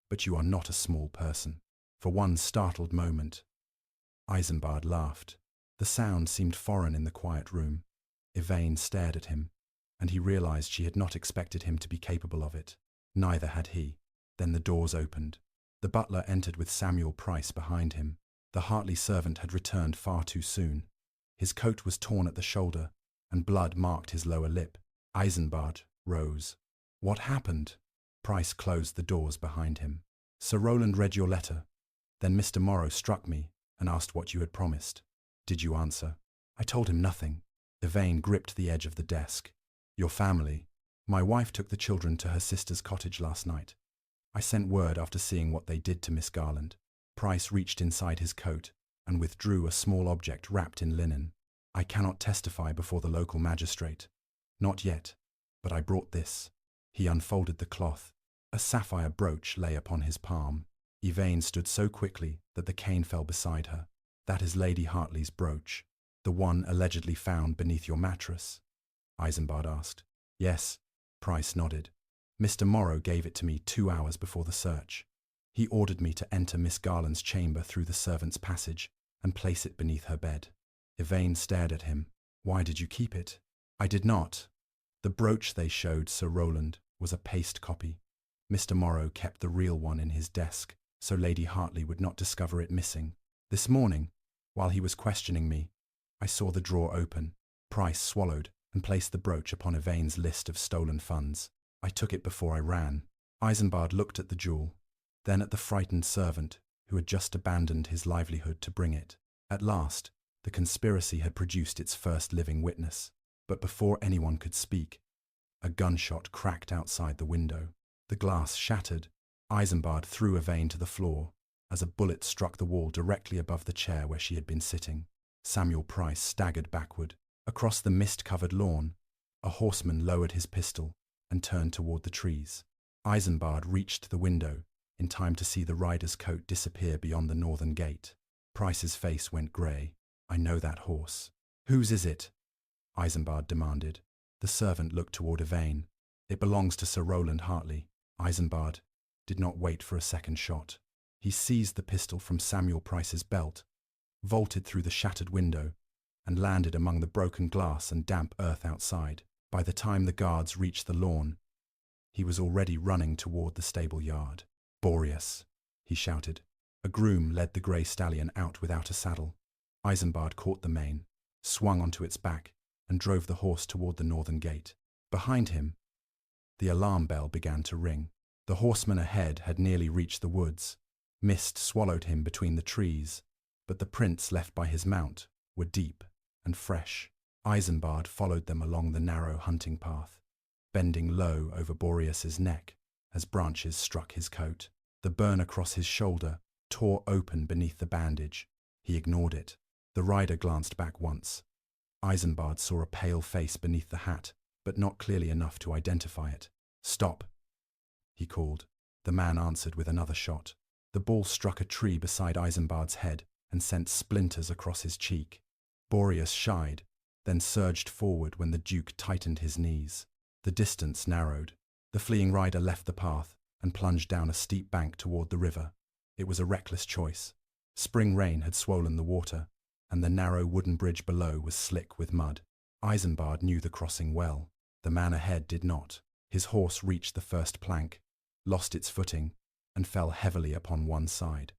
but you are not a small person. For one startled moment, Eisenbard laughed. The sound seemed foreign in the quiet room. Evane stared at him, and he realized she had not expected him to be capable of it. Neither had he. Then the doors opened. The butler entered with Samuel Price behind him. The Hartley servant had returned far too soon. His coat was torn at the shoulder, and blood marked his lower lip. Eisenbard rose. What happened? Price closed the doors behind him. Sir Roland read your letter. Then Mr. Morrow struck me and asked what you had promised. Did you answer? I told him nothing. Evane gripped the edge of the desk. Your family. My wife took the children to her sister's cottage last night. I sent word after seeing what they did to Miss Garland. Price reached inside his coat and withdrew a small object wrapped in linen. I cannot testify before the local magistrate. Not yet, but I brought this. He unfolded the cloth. A sapphire brooch lay upon his palm. Evane stood so quickly that the cane fell beside her. That is Lady Hartley's brooch, the one allegedly found beneath your mattress? Eisenbard asked. Yes, Price nodded. Mr. Morrow gave it to me 2 hours before the search. He ordered me to enter Miss Garland's chamber through the servants' passage and place it beneath her bed. Evane stared at him. Why did you keep it? I did not. The brooch they showed Sir Roland was a paste copy. Mr. Morrow kept the real one in his desk, so Lady Hartley would not discover it missing. This morning, while he was questioning me, I saw the drawer open. Price swallowed and placed the brooch upon Evane's list of stolen funds. I took it before I ran. Eisenbard looked at the jewel, then at the frightened servant who had just abandoned his livelihood to bring it. At last, the conspiracy had produced its first living witness. But before anyone could speak, a gunshot cracked outside the window. The glass shattered. Eisenbard threw Evane to the floor as a bullet struck the wall directly above the chair where she had been sitting. Samuel Price staggered backward. Across the mist-covered lawn, a horseman lowered his pistol and turned toward the trees. Eisenbard reached the window in time to see the rider's coat disappear beyond the northern gate. Price's face went grey. I know that horse. Whose is it? Eisenbard demanded. The servant looked toward Evane. It belongs to Sir Roland Hartley. Eisenbard did not wait for a second shot. He seized the pistol from Samuel Price's belt, vaulted through the shattered window, and landed among the broken glass and damp earth outside. By the time the guards reached the lawn, he was already running toward the stable yard. "Boreas!" he shouted. A groom led the grey stallion out without a saddle. Eisenbard caught the mane, swung onto its back, and drove the horse toward the northern gate. Behind him, the alarm bell began to ring. The horseman ahead had nearly reached the woods. Mist swallowed him between the trees, but the prints left by his mount were deep and fresh. Eisenbard followed them along the narrow hunting path, bending low over Boreas's neck as branches struck his coat. The burn across his shoulder tore open beneath the bandage. He ignored it. The rider glanced back once. Eisenbard saw a pale face beneath the hat, but not clearly enough to identify it. "Stop!" he called. The man answered with another shot. The ball struck a tree beside Eisenbard's head and sent splinters across his cheek. Boreas shied, then surged forward when the Duke tightened his knees. The distance narrowed. The fleeing rider left the path and plunged down a steep bank toward the river. It was a reckless choice. Spring rain had swollen the water, and the narrow wooden bridge below was slick with mud. Eisenbard knew the crossing well. The man ahead did not. His horse reached the first plank, lost its footing, and fell heavily upon one side.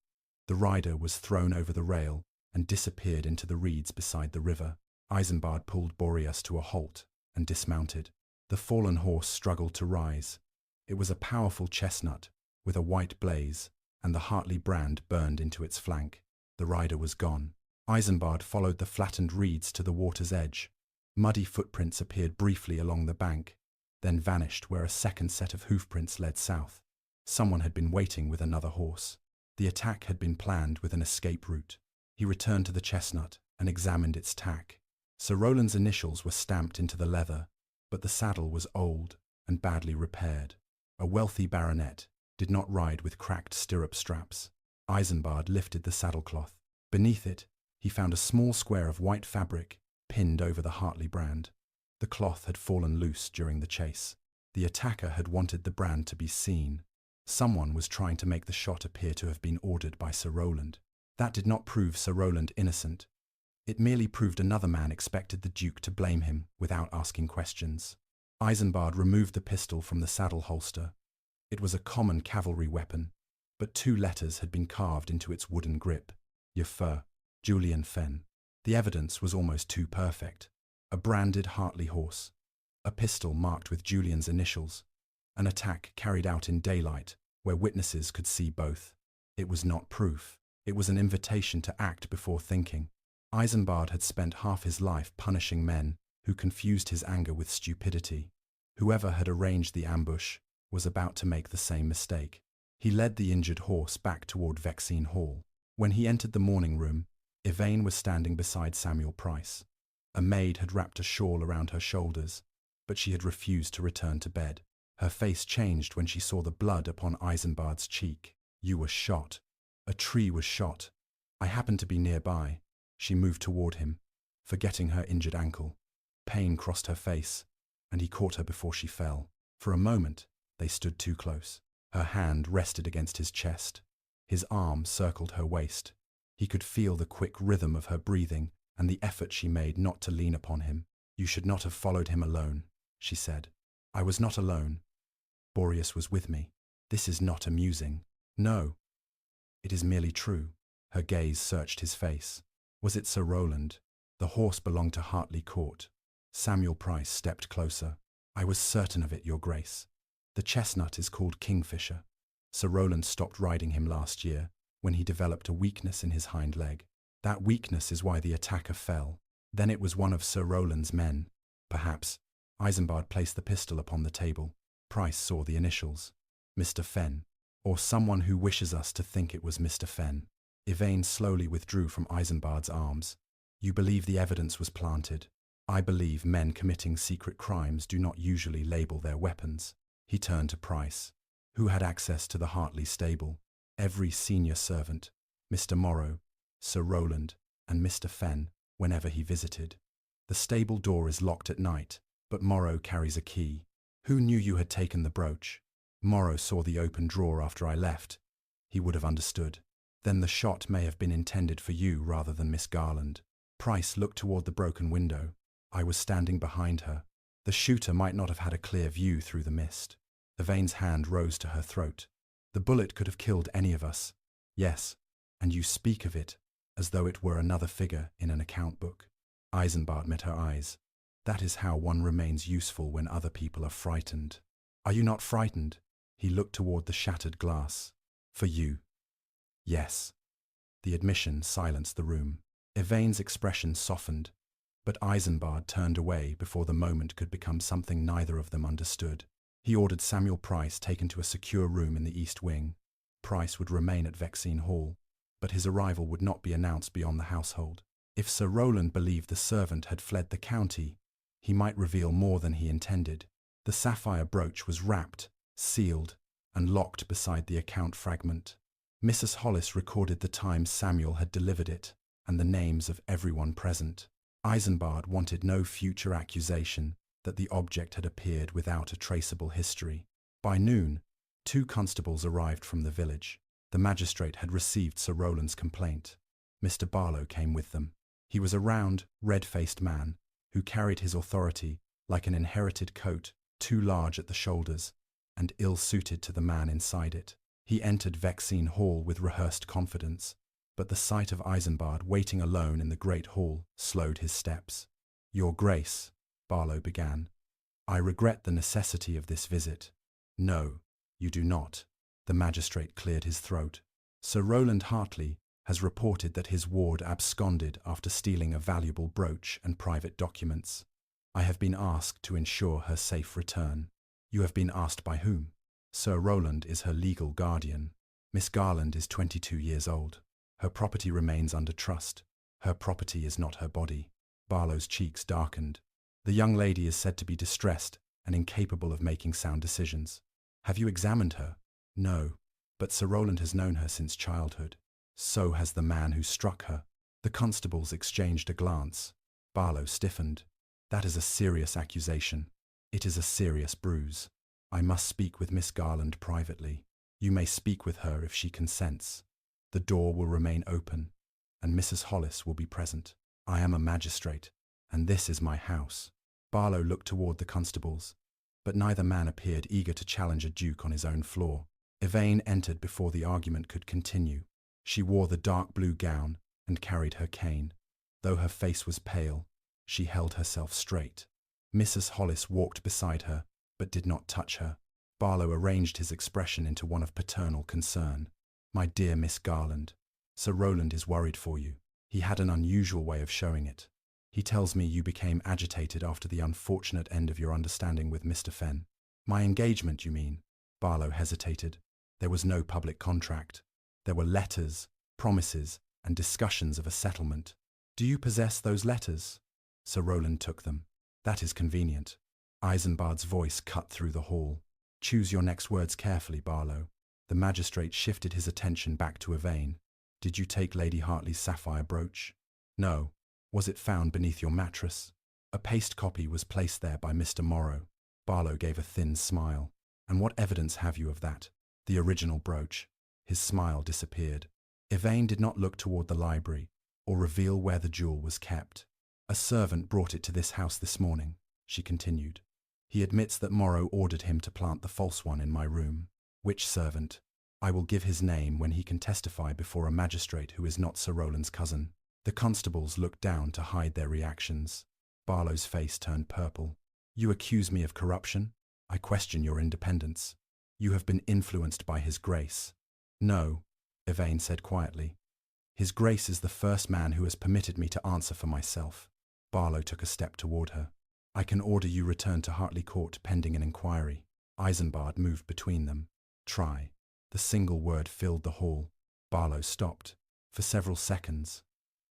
The rider was thrown over the rail and disappeared into the reeds beside the river. Eisenbard pulled Boreas to a halt and dismounted. The fallen horse struggled to rise. It was a powerful chestnut with a white blaze, and the Hartley brand burned into its flank. The rider was gone. Eisenbard followed the flattened reeds to the water's edge. Muddy footprints appeared briefly along the bank, then vanished where a second set of hoofprints led south. Someone had been waiting with another horse. The attack had been planned with an escape route. He returned to the chestnut and examined its tack. Sir Roland's initials were stamped into the leather, but the saddle was old and badly repaired. A wealthy baronet did not ride with cracked stirrup straps. Eisenbard lifted the saddlecloth. Beneath it, he found a small square of white fabric pinned over the Hartley brand. The cloth had fallen loose during the chase. The attacker had wanted the brand to be seen. Someone was trying to make the shot appear to have been ordered by Sir Roland. That did not prove Sir Roland innocent. It merely proved another man expected the Duke to blame him without asking questions. Eisenbard removed the pistol from the saddle holster. It was a common cavalry weapon, but 2 letters had been carved into its wooden grip. Yefer, Julian Fenn. The evidence was almost too perfect. A branded Hartley horse, a pistol marked with Julian's initials, an attack carried out in daylight where witnesses could see both. It was not proof. It was an invitation to act before thinking. Eisenbard had spent half his life punishing men who confused his anger with stupidity. Whoever had arranged the ambush was about to make the same mistake. He led the injured horse back toward Vexine Hall. When he entered the morning room, Evane was standing beside Samuel Price. A maid had wrapped a shawl around her shoulders, but she had refused to return to bed. Her face changed when she saw the blood upon Eisenbard's cheek. "You were shot. A tree was shot. I happened to be nearby." She moved toward him, forgetting her injured ankle. Pain crossed her face, and he caught her before she fell. For a moment, they stood too close. Her hand rested against his chest. His arm circled her waist. He could feel the quick rhythm of her breathing and the effort she made not to lean upon him. "You should not have followed him alone," she said. "I was not alone. Boreas was with me. This is not amusing." "No, it is merely true." Her gaze searched his face. Was it Sir Roland? The horse belonged to Hartley Court. Samuel Price stepped closer. "I was certain of it, Your Grace. The chestnut is called Kingfisher. Sir Roland stopped riding him last year when he developed a weakness in his hind leg. That weakness is why the attacker fell. Then it was one of Sir Roland's men. Perhaps." Eisenbard placed the pistol upon the table. Price saw the initials. "Mr. Fenn, or someone who wishes us to think it was Mr. Fenn." Evane slowly withdrew from Eisenbard's arms. "You believe the evidence was planted. I believe men committing secret crimes do not usually label their weapons." He turned to Price, who had access to the Hartley stable. Every senior servant, Mr. Morrow, Sir Roland, and Mr. Fenn, whenever he visited. "The stable door is locked at night, but Morrow carries a key." "Who knew you had taken the brooch?" "Morrow saw the open drawer after I left. He would have understood." Then the shot may have been intended for you rather than Miss Garland. Price looked toward the broken window. I was standing behind her. The shooter might not have had a clear view through the mist. Evane's hand rose to her throat. The bullet could have killed any of us. Yes, and you speak of it as though it were another figure in an account book. Eisenbard met her eyes. That is how one remains useful when other people are frightened. Are you not frightened? He looked toward the shattered glass. For you. Yes. The admission silenced the room. Evane's expression softened, but Eisenbard turned away before the moment could become something neither of them understood. He ordered Samuel Price taken to a secure room in the East Wing. Price would remain at Vexine Hall, but his arrival would not be announced beyond the household. If Sir Roland believed the servant had fled the county, he might reveal more than he intended. The sapphire brooch was wrapped, sealed, and locked beside the account fragment. Mrs. Hollis recorded the time Samuel had delivered it, and the names of everyone present. Eisenbard wanted no future accusation that the object had appeared without a traceable history. By noon, 2 constables arrived from the village. The magistrate had received Sir Roland's complaint. Mr. Barlow came with them. He was a round, red-faced man who carried his authority like an inherited coat, too large at the shoulders and ill-suited to the man inside it. He entered Vexine Hall with rehearsed confidence, but the sight of Eisenbard waiting alone in the great hall slowed his steps. "Your Grace," Barlow began, "I regret the necessity of this visit." "No, you do not." The magistrate cleared his throat. "Sir Roland Hartley has reported that his ward absconded after stealing a valuable brooch and private documents. I have been asked to ensure her safe return." "You have been asked by whom?" "Sir Roland is her legal guardian. Miss Garland is 22 years old. Her property remains under trust. Her property is not her body." Barlow's cheeks darkened. "The young lady is said to be distressed and incapable of making sound decisions. Have you examined her?" "No, but Sir Roland has known her since childhood. So has the man who struck her." The constables exchanged a glance. Barlow stiffened. "That is a serious accusation. It is a serious bruise. I must speak with Miss Garland privately. You may speak with her if she consents. The door will remain open, and Mrs. Hollis will be present. I am a magistrate, and this is my house." Barlow looked toward the constables, but neither man appeared eager to challenge a duke on his own floor. Evane entered before the argument could continue. She wore the dark blue gown and carried her cane. Though her face was pale, she held herself straight. Mrs. Hollis walked beside her, but did not touch her. Barlow arranged his expression into one of paternal concern. "My dear Miss Garland, Sir Roland is worried for you. He had an unusual way of showing it. He tells me you became agitated after the unfortunate end of your understanding with Mr. Fenn." "My engagement, you mean?" Barlow hesitated. "There was no public contract. There were letters, promises, and discussions of a settlement." "Do you possess those letters?" Sir Roland took them. "That is convenient." Eisenbard's voice cut through the hall. "Choose your next words carefully, Barlow." The magistrate shifted his attention back to Evane. "Did you take Lady Hartley's sapphire brooch?" "No." "Was it found beneath your mattress?" "A paste copy was placed there by Mr. Morrow." Barlow gave a thin smile. "And what evidence have you of that?" "The original brooch." His smile disappeared. Evane did not look toward the library or reveal where the jewel was kept. "A servant brought it to this house this morning," she continued. "He admits that Morrow ordered him to plant the false one in my room." "Which servant?" "I will give his name when he can testify before a magistrate who is not Sir Roland's cousin." The constables looked down to hide their reactions. Barlow's face turned purple. "You accuse me of corruption? I question your independence. You have been influenced by His Grace." "No," Evane said quietly. "His Grace is the first man who has permitted me to answer for myself." Barlow took a step toward her. "I can order you returned to Hartley Court pending an inquiry." Eisenbard moved between them. "Try." The single word filled the hall. Barlow stopped. For several seconds,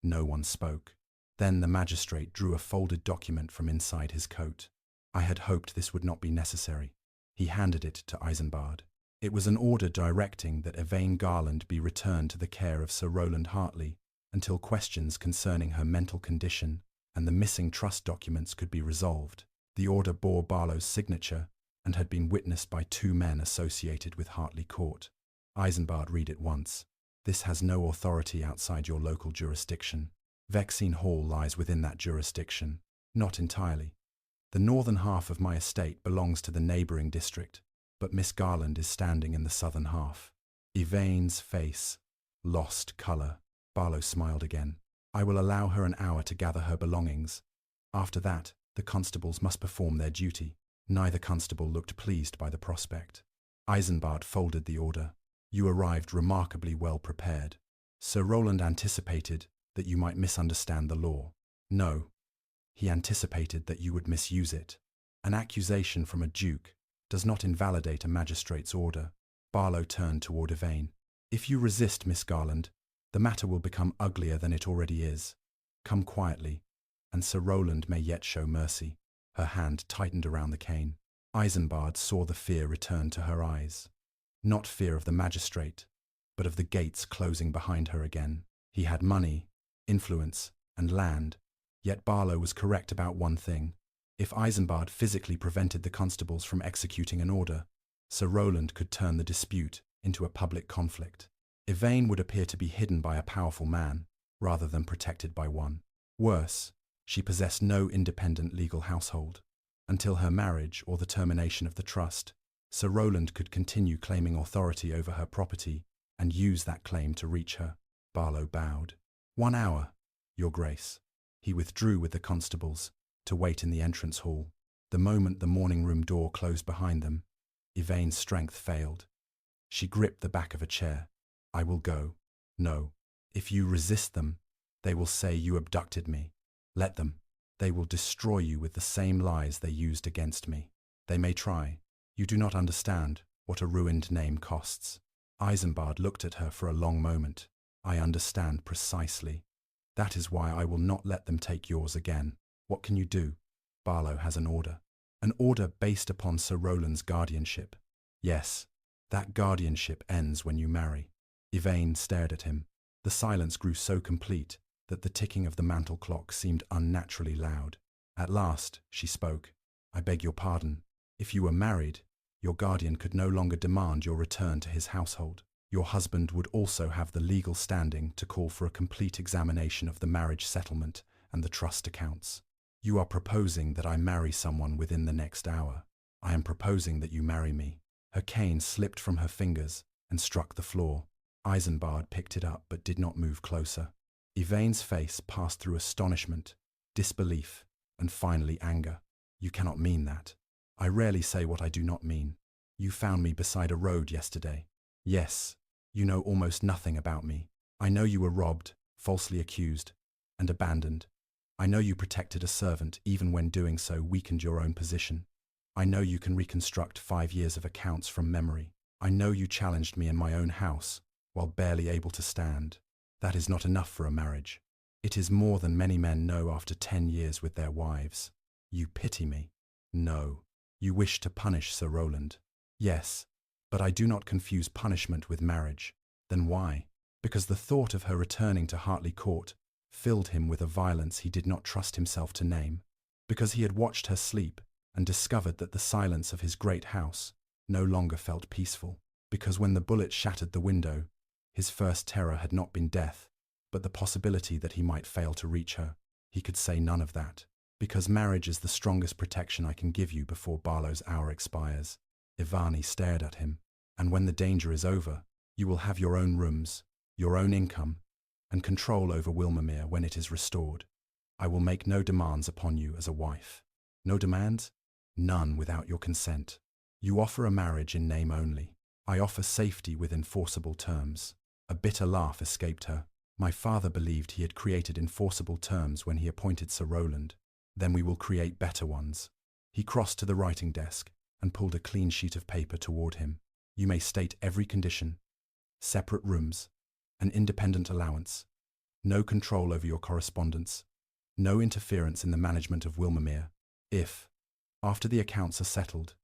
no one spoke. Then the magistrate drew a folded document from inside his coat. "I had hoped this would not be necessary." He handed it to Eisenbard. It was an order directing that Evane Garland be returned to the care of Sir Roland Hartley until questions concerning her mental condition and the missing trust documents could be resolved. The order bore Barlow's signature and had been witnessed by 2 men associated with Hartley Court. Eisenbard read it once. This has no authority outside your local jurisdiction. Vexine Hall lies within that jurisdiction. Not entirely. The northern half of my estate belongs to the neighboring district, but Miss Garland is standing in the southern half. Evane's face lost color. Barlow smiled again. I will allow her an hour to gather her belongings. After that, the constables must perform their duty. Neither constable looked pleased by the prospect. Eisenbard folded the order. You arrived remarkably well prepared. Sir Roland anticipated that you might misunderstand the law. No, he anticipated that you would misuse it. An accusation from a duke does not invalidate a magistrate's order. Barlow turned toward Evane. If you resist, Miss Garland, the matter will become uglier than it already is. Come quietly, and Sir Roland may yet show mercy. Her hand tightened around the cane. Eisenbard saw the fear return to her eyes. Not fear of the magistrate, but of the gates closing behind her again. He had money, influence, and land, yet Barlow was correct about one thing. If Eisenbard physically prevented the constables from executing an order, Sir Roland could turn the dispute into a public conflict. Evane would appear to be hidden by a powerful man, rather than protected by one. Worse, she possessed no independent legal household. Until her marriage or the termination of the trust, Sir Roland could continue claiming authority over her property and use that claim to reach her. Barlow bowed. 1 hour, Your Grace. He withdrew with the constables to wait in the entrance hall. The moment the morning room door closed behind them, Evane's strength failed. She gripped the back of a chair. I will go. No. If you resist them, they will say you abducted me. Let them. They will destroy you with the same lies they used against me. They may try. You do not understand what a ruined name costs. Eisenbard looked at her for a long moment. I understand precisely. That is why I will not let them take yours again. What can you do? Barlow has an order. An order based upon Sir Roland's guardianship. Yes, that guardianship ends when you marry. Evane stared at him. The silence grew so complete that the ticking of the mantel clock seemed unnaturally loud. At last, she spoke. I beg your pardon. If you were married, your guardian could no longer demand your return to his household. Your husband would also have the legal standing to call for a complete examination of the marriage settlement and the trust accounts. You are proposing that I marry someone within the next hour. I am proposing that you marry me. Her cane slipped from her fingers and struck the floor. Eisenbard picked it up but did not move closer. Evane's face passed through astonishment, disbelief, and finally anger. You cannot mean that. I rarely say what I do not mean. You found me beside a road yesterday. Yes, you know almost nothing about me. I know you were robbed, falsely accused, and abandoned. I know you protected a servant even when doing so weakened your own position. I know you can reconstruct 5 years of accounts from memory. I know you challenged me in my own house while barely able to stand. That is not enough for a marriage. It is more than many men know after 10 years with their wives. You pity me. No. You wish to punish Sir Roland. Yes, but I do not confuse punishment with marriage. Then why? Because the thought of her returning to Hartley Court filled him with a violence he did not trust himself to name. Because he had watched her sleep and discovered that the silence of his great house no longer felt peaceful. Because when the bullet shattered the window, his first terror had not been death, but the possibility that he might fail to reach her. He could say none of that. Because marriage is the strongest protection I can give you before Barlow's hour expires. Evane stared at him. And when the danger is over, you will have your own rooms, your own income, and control over Wilmermere when it is restored. I will make no demands upon you as a wife. No demands? None without your consent. You offer a marriage in name only. I offer safety with enforceable terms. A bitter laugh escaped her. My father believed he had created enforceable terms when he appointed Sir Roland. Then we will create better ones. He crossed to the writing desk and pulled a clean sheet of paper toward him. You may state every condition. Separate rooms, an independent allowance, no control over your correspondence, no interference in the management of Wilmermere. If, after the accounts are settled,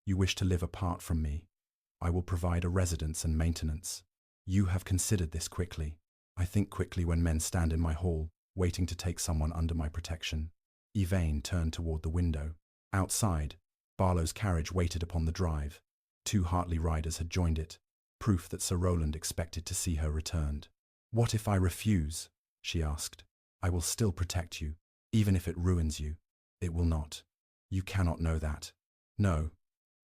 you wish to live apart from me, I will provide a residence and maintenance. You have considered this quickly. I think quickly when men stand in my hall, waiting to take someone under my protection. Evane turned toward the window. Outside, Barlow's carriage waited upon the drive. 2 Hartley riders had joined it. proof that Sir Roland expected to see her returned. "What if I refuse?" she asked. "I will still protect you, even if it ruins you." "It will not. You cannot know that." "No,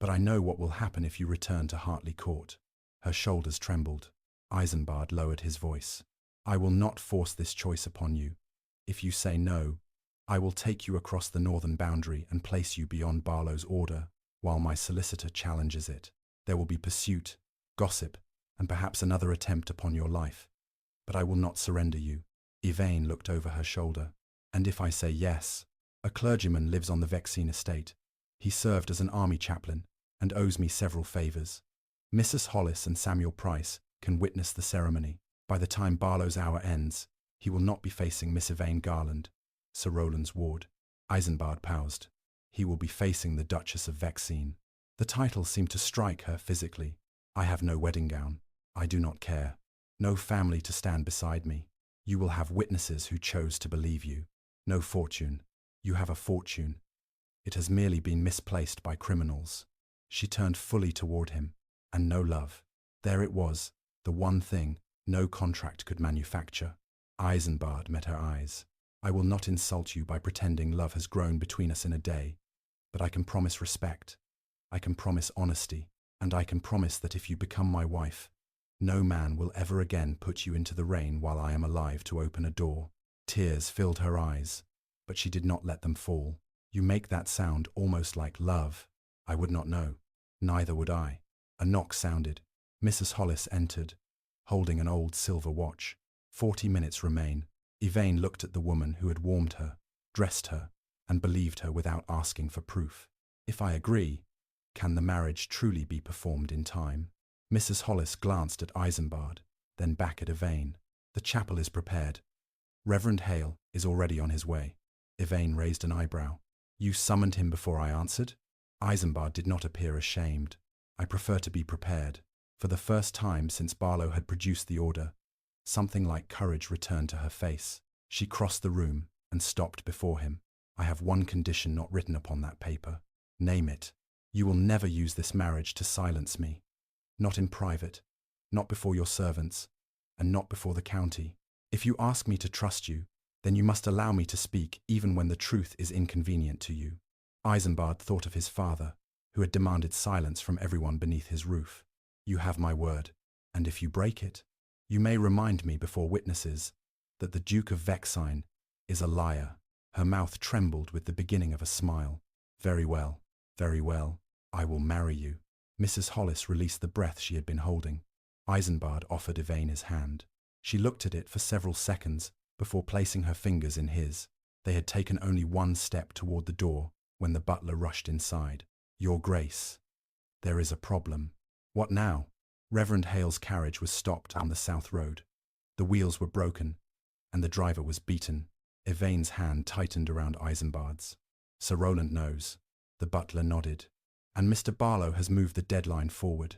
but I know what will happen if you return to Hartley Court." Her shoulders trembled. Eisenbard lowered his voice. "I will not force this choice upon you. If you say no, I will take you across the northern boundary and place you beyond Barlow's order, while my solicitor challenges it. There will be pursuit, gossip, and perhaps another attempt upon your life. But I will not surrender you." Evane looked over her shoulder. "And if I say yes?" "A clergyman lives on the Vexine estate. He served as an army chaplain and owes me several favours. Mrs. Hollis and Samuel Price can witness the ceremony. By the time Barlow's hour ends, he will not be facing Miss Evane Garland, Sir Roland's ward." Eisenbard paused. "He will be facing the Duchess of Vexine." The title seemed to strike her physically. "I have no wedding gown. I do not care. No family to stand beside me. You will have witnesses who chose to believe you. No fortune. You have a fortune. It has merely been misplaced by criminals." She turned fully toward him. "And no love." There it was, the one thing no contract could manufacture. Eisenbard met her eyes. "I will not insult you by pretending love has grown between us in a day, but I can promise respect. I can promise honesty, and I can promise that if you become my wife, no man will ever again put you into the rain while I am alive to open a door." Tears filled her eyes, but she did not let them fall. "You make that sound almost like love." "I would not know." "Neither would I." A knock sounded. Mrs. Hollis entered, holding an old silver watch. 40 minutes remain. Evane looked at the woman who had warmed her, dressed her, and believed her without asking for proof. "If I agree, can the marriage truly be performed in time?" Mrs. Hollis glanced at Eisenbard, then back at Evane. "The chapel is prepared. Reverend Hale is already on his way." Evane raised an eyebrow. "You summoned him before I answered?" Eisenbard did not appear ashamed. "I prefer to be prepared." For the first time since Barlow had produced the order, something like courage returned to her face. She crossed the room and stopped before him. "I have one condition not written upon that paper." "Name it." "You will never use this marriage to silence me. Not in private, not before your servants, and not before the county. If you ask me to trust you, then you must allow me to speak even when the truth is inconvenient to you." Eisenbard thought of his father, who had demanded silence from everyone beneath his roof. "You have my word, and if you break it, you may remind me before witnesses that the Duke of Vexine is a liar." Her mouth trembled with the beginning of a smile. Very well, I will marry you." Mrs. Hollis released the breath she had been holding. Eisenbard offered Evane his hand. She looked at it for several seconds before placing her fingers in his. They had taken only one step toward the door when the butler rushed inside. "Your Grace, there is a problem." "What now?" Reverend Hale's carriage was stopped on the south road. The wheels were broken, and the driver was beaten. Evane's hand tightened around Eisenbard's. "Sir Roland knows." The butler nodded. "And Mr. Barlow has moved the deadline forward.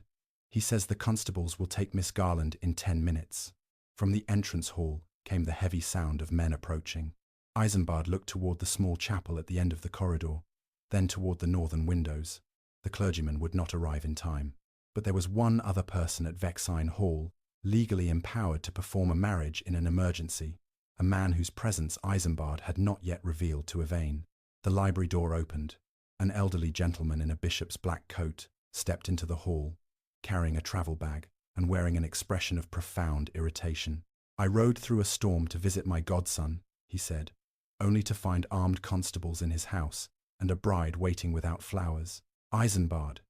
He says the constables will take Miss Garland in 10 minutes. From the entrance hall came the heavy sound of men approaching. Eisenbard looked toward the small chapel at the end of the corridor, then toward the northern windows. The clergyman would not arrive in time. But there was one other person at Vexine Hall, legally empowered to perform a marriage in an emergency, a man whose presence Eisenbard had not yet revealed to Evane. The library door opened. An elderly gentleman in a bishop's black coat stepped into the hall, carrying a travel bag and wearing an expression of profound irritation. "I rode through a storm to visit my godson," he said, "only to find armed constables in his house and a bride waiting without flowers. Eisenbard,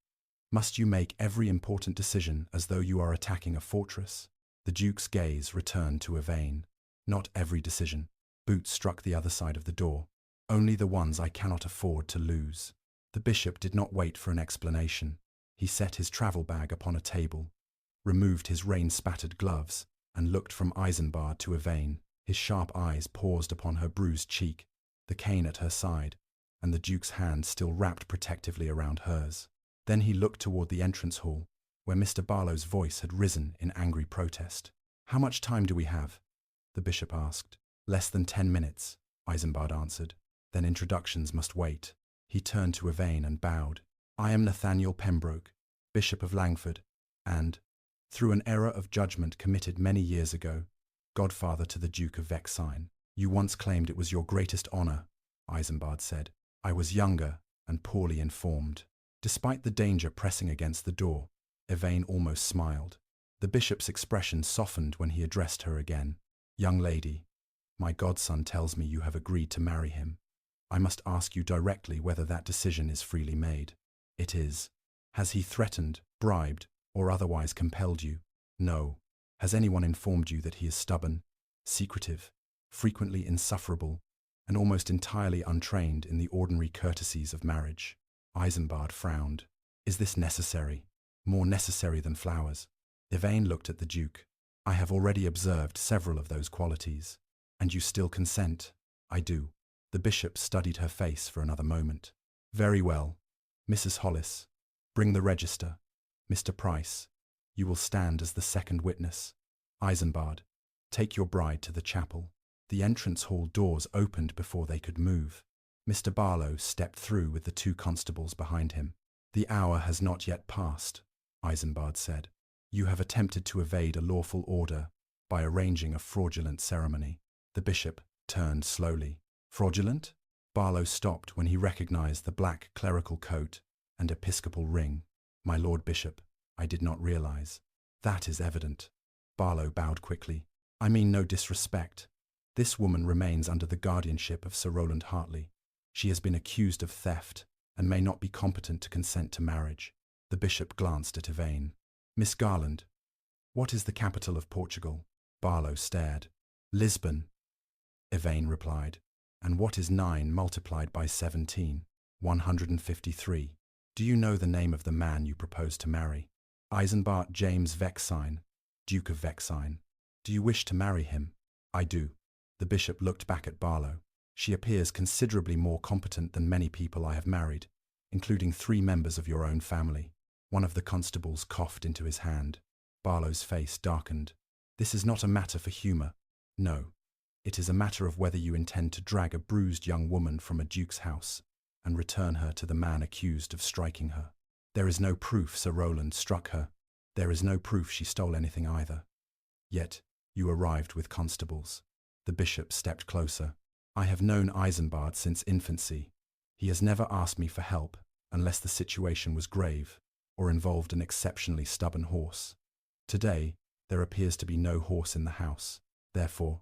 must you make every important decision as though you are attacking a fortress?" The Duke's gaze returned to Evane. "Not every decision." Boots struck the other side of the door. "Only the ones I cannot afford to lose." The bishop did not wait for an explanation. He set his travel bag upon a table, removed his rain-spattered gloves, and looked from Eisenbard to Evane. His sharp eyes paused upon her bruised cheek, the cane at her side, and the Duke's hand still wrapped protectively around hers. Then he looked toward the entrance hall, where Mr. Barlow's voice had risen in angry protest. "How much time do we have?" the bishop asked. "Less than 10 minutes, Eisenbard answered. "Then introductions must wait." He turned to Evane and bowed. "I am Nathaniel Pembroke, Bishop of Langford, and Through an error of judgment committed many years ago, godfather to the Duke of Vexine. You once claimed it was your greatest honor, Eisenbard said. I was younger and poorly informed. Despite the danger pressing against the door, Evane almost smiled. The bishop's expression softened when he addressed her again. Young lady, my godson tells me you have agreed to marry him. I must ask you directly whether that decision is freely made. It is. Has he threatened, bribed, or otherwise compelled you? No. Has anyone informed you that he is stubborn, secretive, frequently insufferable, and almost entirely untrained in the ordinary courtesies of marriage? Eisenbard frowned. Is this necessary? More necessary than flowers? Evane looked at the Duke. I have already observed several of those qualities. And you still consent? I do. The bishop studied her face for another moment. Very well. Mrs. Hollis, bring the register. Mr. Price, you will stand as the second witness. Eisenbard, take your bride to the chapel. The entrance hall doors opened before they could move. Mr. Barlow stepped through with the two constables behind him. The hour has not yet passed, Eisenbard said. You have attempted to evade a lawful order by arranging a fraudulent ceremony. The bishop turned slowly. Fraudulent? Barlow stopped when he recognized the black clerical coat and episcopal ring. My Lord Bishop, I did not realize. That is evident. Barlow bowed quickly. I mean no disrespect. This woman remains under the guardianship of Sir Rowland Hartley. She has been accused of theft and may not be competent to consent to marriage. The bishop glanced at Evane. Miss Garland, what is the capital of Portugal? Barlow stared. Lisbon. Evane replied. And what is 9 multiplied by 17? 153. Do you know the name of the man you propose to marry? Eisenbard James Vexine, Duke of Vexine. Do you wish to marry him? I do. The bishop looked back at Barlow. She appears considerably more competent than many people I have married, including 3 members of your own family. One of the constables coughed into his hand. Barlow's face darkened. This is not a matter for humor. No. It is a matter of whether you intend to drag a bruised young woman from a duke's house and return her to the man accused of striking her. There is no proof Sir Rowland struck her. There is no proof she stole anything either. Yet, you arrived with constables. The bishop stepped closer. I have known Eisenbard since infancy. He has never asked me for help unless the situation was grave or involved an exceptionally stubborn horse. Today, there appears to be no horse in the house. Therefore,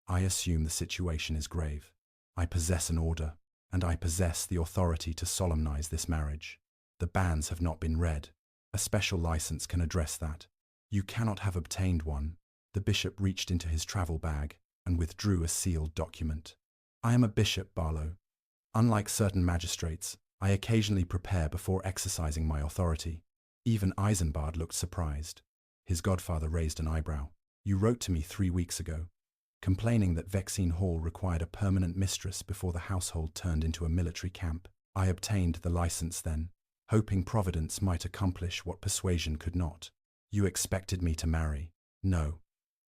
I assume the situation is grave. I possess an order, and I possess the authority to solemnize this marriage. The bans have not been read. A special license can address that. You cannot have obtained one. The bishop reached into his travel bag and withdrew a sealed document. I am a bishop, Barlow. Unlike certain magistrates, I occasionally prepare before exercising my authority. Even Eisenbard looked surprised. His godfather raised an eyebrow. You wrote to me 3 weeks ago, complaining that Vexine Hall required a permanent mistress before the household turned into a military camp. I obtained the license then, hoping Providence might accomplish what persuasion could not. You expected me to marry. No.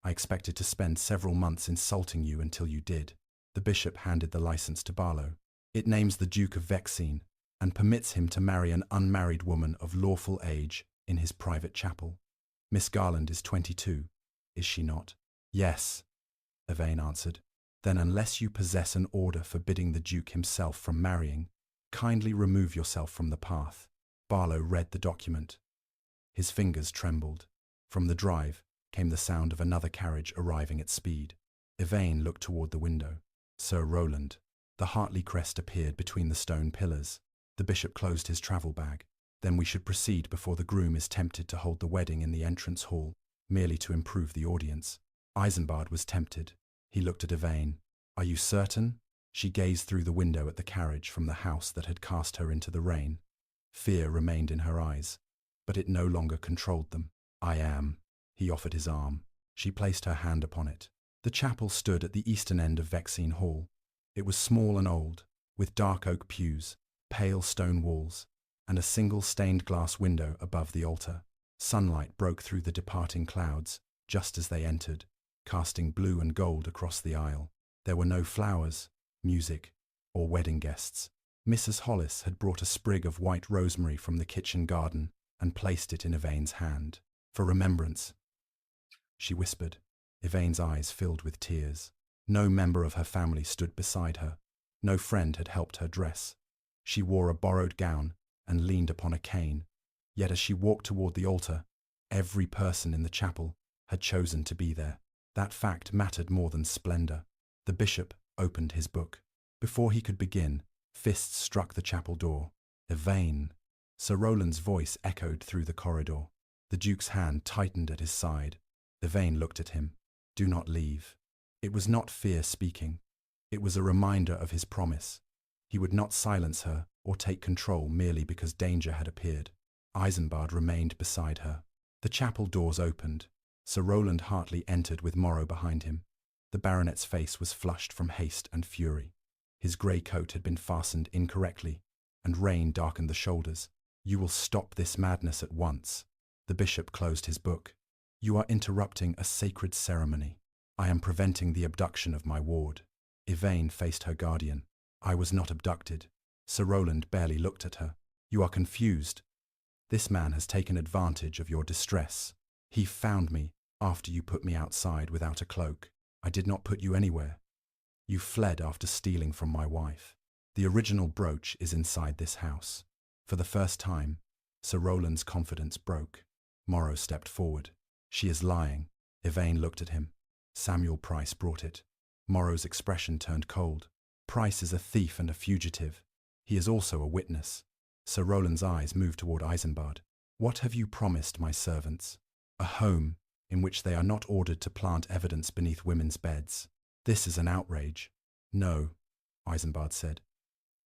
I expected to spend several months insulting you until you did. The bishop handed the license to Barlow. It names the Duke of Vexine and permits him to marry an unmarried woman of lawful age in his private chapel. Miss Garland is 22, is she not? Yes, Evane answered. Then unless you possess an order forbidding the Duke himself from marrying, kindly remove yourself from the path. Barlow read the document. His fingers trembled. From the drive came the sound of another carriage arriving at speed. Evane looked toward the window. Sir Rowland. The Hartley crest appeared between the stone pillars. The bishop closed his travel bag. Then we should proceed before the groom is tempted to hold the wedding in the entrance hall, merely to improve the audience. Eisenbard was tempted. He looked at Evane. Are you certain? She gazed through the window at the carriage from the house that had cast her into the rain. Fear remained in her eyes, but it no longer controlled them. I am. He offered his arm. She placed her hand upon it. The chapel stood at the eastern end of Vexine Hall. It was small and old, with dark oak pews, pale stone walls, and a single stained glass window above the altar. Sunlight broke through the departing clouds just as they entered, casting blue and gold across the aisle. There were no flowers, music, or wedding guests. Mrs. Hollis had brought a sprig of white rosemary from the kitchen garden and placed it in Evane's hand. For remembrance, she whispered. Evane's eyes filled with tears. No member of her family stood beside her. No friend had helped her dress. She wore a borrowed gown and leaned upon a cane. Yet as she walked toward the altar, every person in the chapel had chosen to be there. That fact mattered more than splendor. The bishop opened his book. Before he could begin, fists struck the chapel door. Evane! Sir Roland's voice echoed through the corridor. The Duke's hand tightened at his side. Evane looked at him. Do not leave. It was not fear speaking. It was a reminder of his promise. He would not silence her or take control merely because danger had appeared. Eisenbard remained beside her. The chapel doors opened. Sir Roland Hartley entered with Morrow behind him. The baronet's face was flushed from haste and fury. His grey coat had been fastened incorrectly, and rain darkened the shoulders. You will stop this madness at once. The bishop closed his book. You are interrupting a sacred ceremony. I am preventing the abduction of my ward. Evane faced her guardian. I was not abducted. Sir Roland barely looked at her. You are confused. This man has taken advantage of your distress. He found me after you put me outside without a cloak. I did not put you anywhere. You fled after stealing from my wife. The original brooch is inside this house. For the first time, Sir Roland's confidence broke. Morrow stepped forward. She is lying. Evane looked at him. Samuel Price brought it. Morrow's expression turned cold. Price is a thief and a fugitive. He is also a witness. Sir Roland's eyes moved toward Eisenbard. What have you promised my servants? A home in which they are not ordered to plant evidence beneath women's beds. This is an outrage. No, Eisenbard said.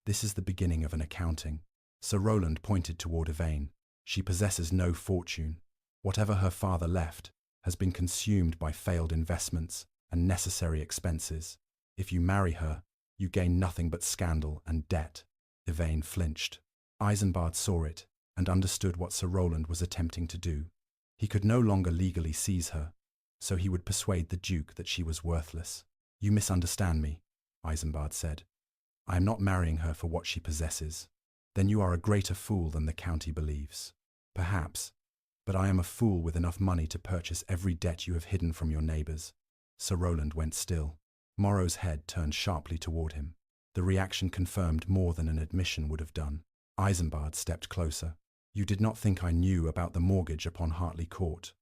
This is the beginning of an accounting. Sir Roland pointed toward Evane. She possesses no fortune. Whatever her father left has been consumed by failed investments and necessary expenses. If you marry her, you gain nothing but scandal and debt. Evane flinched. Eisenbard saw it and understood what Sir Roland was attempting to do. He could no longer legally seize her, so he would persuade the Duke that she was worthless. You misunderstand me, Eisenbard said. I am not marrying her for what she possesses. Then you are a greater fool than the county believes. Perhaps, but I am a fool with enough money to purchase every debt you have hidden from your neighbors. Sir Roland went still. Morrow's head turned sharply toward him. The reaction confirmed more than an admission would have done. Eisenbard stepped closer. You did not think I knew about the mortgage upon Hartley Court,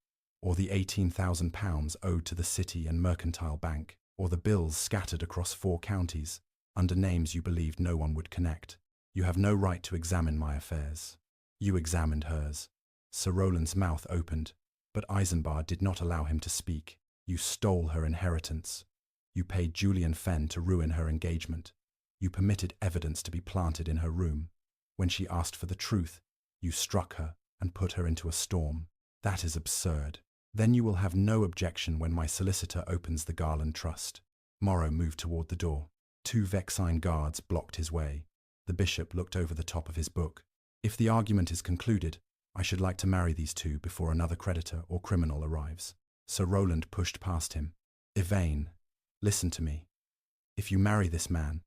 or the £18,000 owed to the City and Mercantile Bank, or the bills scattered across 4 counties, under names you believed no one would connect. You have no right to examine my affairs. You examined hers. Sir Roland's mouth opened, but Eisenbard did not allow him to speak. You stole her inheritance. You paid Julian Fenn to ruin her engagement. You permitted evidence to be planted in her room. When she asked for the truth, you struck her and put her into a storm. That is absurd. Then you will have no objection when my solicitor opens the Garland Trust. Morrow moved toward the door. 2 Vexine guards blocked his way. The bishop looked over the top of his book. If the argument is concluded, I should like to marry these 2 before another creditor or criminal arrives. Sir Roland pushed past him. Evane, listen to me. If you marry this man,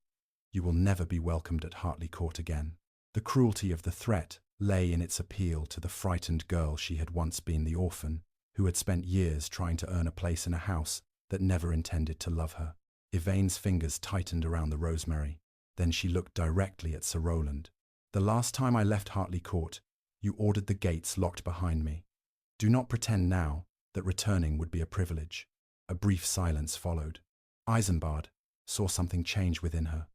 you will never be welcomed at Hartley Court again. The cruelty of the threat lay in its appeal to the frightened girl she had once been, the orphan, who had spent years trying to earn a place in a house that never intended to love her. Evane's fingers tightened around the rosemary. Then she looked directly at Sir Roland. The last time I left Hartley Court, you ordered the gates locked behind me. Do not pretend now that returning would be a privilege. A brief silence followed. Eisenbard saw something change within her.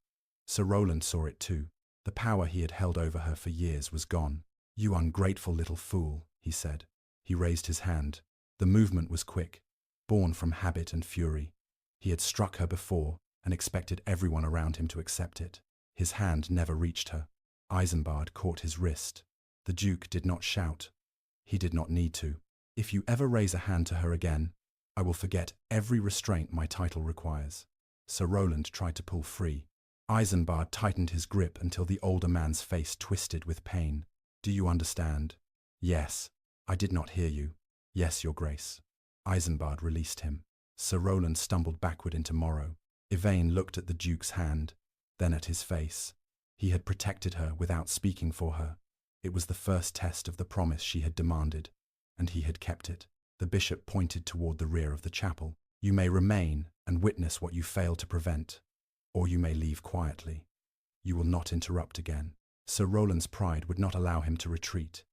Sir Roland saw it too. The power he had held over her for years was gone. You ungrateful little fool, he said. He raised his hand. The movement was quick, born from habit and fury. He had struck her before and expected everyone around him to accept it. His hand never reached her. Eisenbard caught his wrist. The Duke did not shout. He did not need to. If you ever raise a hand to her again, I will forget every restraint my title requires. Sir Roland tried to pull free. Eisenbard tightened his grip until the older man's face twisted with pain. Do you understand? Yes. I did not hear you. Yes, Your Grace. Eisenbard released him. Sir Roland stumbled backward into Morrow. Evane looked at the Duke's hand, then at his face. He had protected her without speaking for her. It was the first test of the promise she had demanded. and he had kept it. The bishop pointed toward the rear of the chapel. You may remain and witness what you failed to prevent, or you may leave quietly. You will not interrupt again. Sir Roland's pride would not allow him to retreat.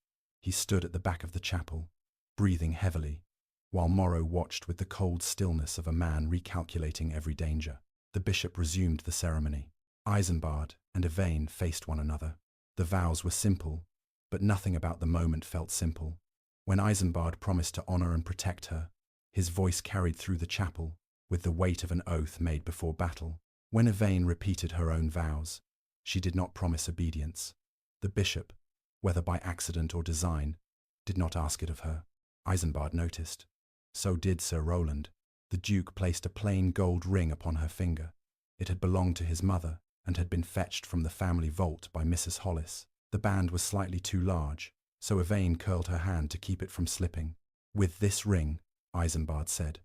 He stood at the back of the chapel, breathing heavily, while Morrow watched with the cold stillness of a man recalculating every danger. The bishop resumed the ceremony. Eisenbard and Evane faced one another. The vows were simple, but nothing about the moment felt simple. When Eisenbard promised to honor and protect her, his voice carried through the chapel with the weight of an oath made before battle. When Evane repeated her own vows, she did not promise obedience. The bishop, whether by accident or design, did not ask it of her. Eisenbard noticed. So did Sir Roland. The Duke placed a plain gold ring upon her finger. It had belonged to his mother and had been fetched from the family vault by Mrs. Hollis. The band was slightly too large, so Evane curled her hand to keep it from slipping. With this ring, Eisenbard said,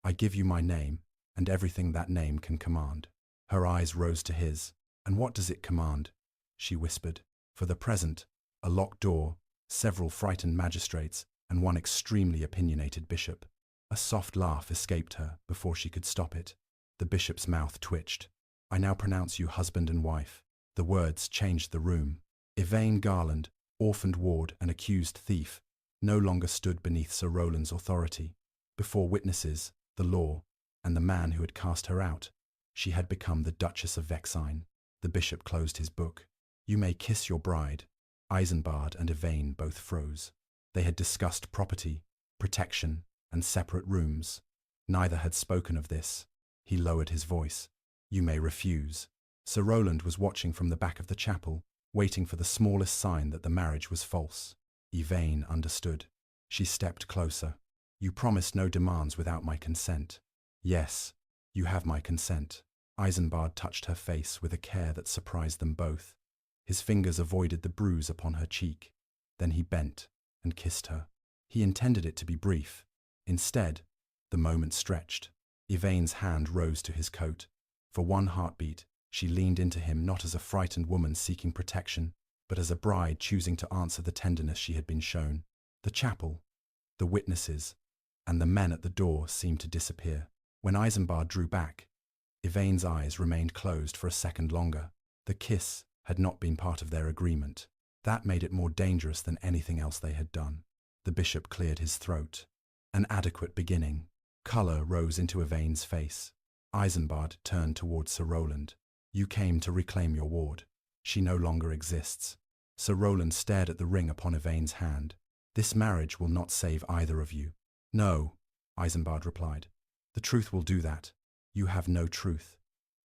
I give you my name and everything that name can command. Her eyes rose to his. And what does it command? She whispered. For the present, a locked door, several frightened magistrates, and one extremely opinionated bishop. A soft laugh escaped her before she could stop it. The bishop's mouth twitched. I now pronounce you husband and wife. The words changed the room. Evane Garland, orphaned ward and accused thief, no longer stood beneath Sir Roland's authority. Before witnesses, the law, and the man who had cast her out, she had become the Duchess of Vexine. The bishop closed his book. You may kiss your bride. Eisenbard and Evane both froze. They had discussed property, protection, and separate rooms. Neither had spoken of this. He lowered his voice. You may refuse. Sir Roland was watching from the back of the chapel, waiting for the smallest sign that the marriage was false. Evane understood. She stepped closer. You promised no demands without my consent. Yes, you have my consent. Eisenbard touched her face with a care that surprised them both. His fingers avoided the bruise upon her cheek. Then he bent and kissed her. He intended it to be brief. Instead, the moment stretched. Evane's hand rose to his coat. For one heartbeat, she leaned into him not as a frightened woman seeking protection, but as a bride choosing to answer the tenderness she had been shown. The chapel, the witnesses, and the men at the door seemed to disappear. When Eisenbard drew back, Evane's eyes remained closed for a second longer. The kiss had not been part of their agreement. That made it more dangerous than anything else they had done. The bishop cleared his throat. An adequate beginning. Colour rose into Evane's face. Eisenbard turned towards Sir Roland. You came to reclaim your ward. She no longer exists. Sir Roland stared at the ring upon Evane's hand. This marriage will not save either of you. No, Eisenbard replied. The truth will do that. You have no truth.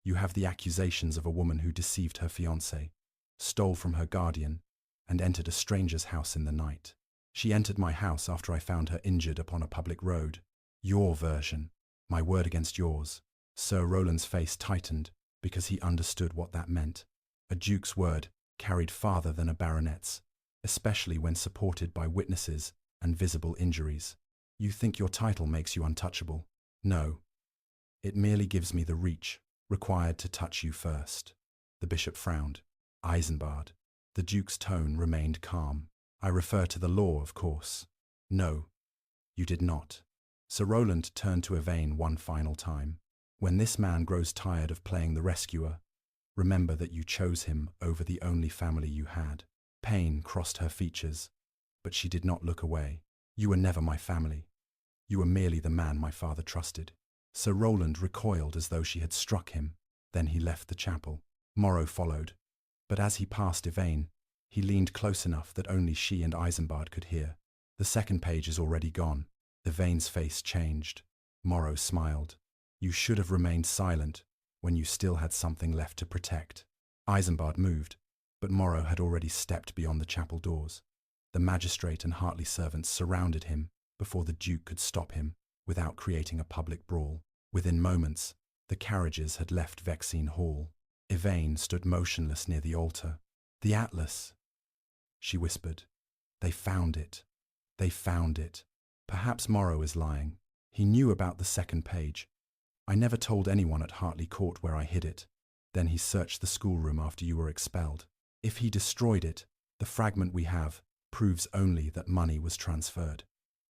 You have the accusations of a woman who deceived her fiancé, stole from her guardian, and entered a stranger's house in the night. She entered my house after I found her injured upon a public road. Your version. My word against yours. Sir Roland's face tightened because he understood what that meant. A duke's word carried farther than a baronet's, especially when supported by witnesses and visible injuries. You think your title makes you untouchable? No. It merely gives me the reach required to touch you first. The bishop frowned. Eisenbard. The duke's tone remained calm. I refer to the law, of course. No, you did not. Sir Roland turned to Evane one final time. When this man grows tired of playing the rescuer, remember that you chose him over the only family you had. Pain crossed her features, but she did not look away. You were never my family. You were merely the man my father trusted. Sir Roland recoiled as though she had struck him. Then he left the chapel. Morrow followed, but as he passed Evane, he leaned close enough that only she and Eisenbard could hear. The second page is already gone. Evane's face changed. Morrow smiled. You should have remained silent when you still had something left to protect. Eisenbard moved, but Morrow had already stepped beyond the chapel doors. The magistrate and Hartley servants surrounded him before the Duke could stop him without creating a public brawl. Within moments, the carriages had left Vexine Hall. Evane stood motionless near the altar. The atlas, she whispered. They found it. They found it. Perhaps Morrow is lying. He knew about the second page. I never told anyone at Hartley Court where I hid it. Then he searched the schoolroom after you were expelled. If he destroyed it, the fragment we have proves only that money was transferred.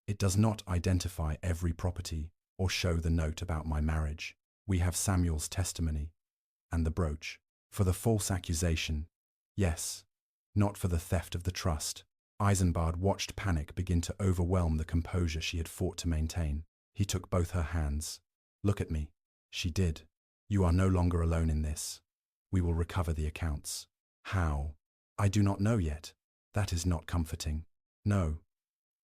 It does not identify every property or show the note about my marriage. We have Samuel's testimony and the brooch. For the false accusation, yes, not for the theft of the trust. Eisenbard watched panic begin to overwhelm the composure she had fought to maintain. He took both her hands. Look at me. She did. You are no longer alone in this. We will recover the accounts. How? I do not know yet. That is not comforting. No.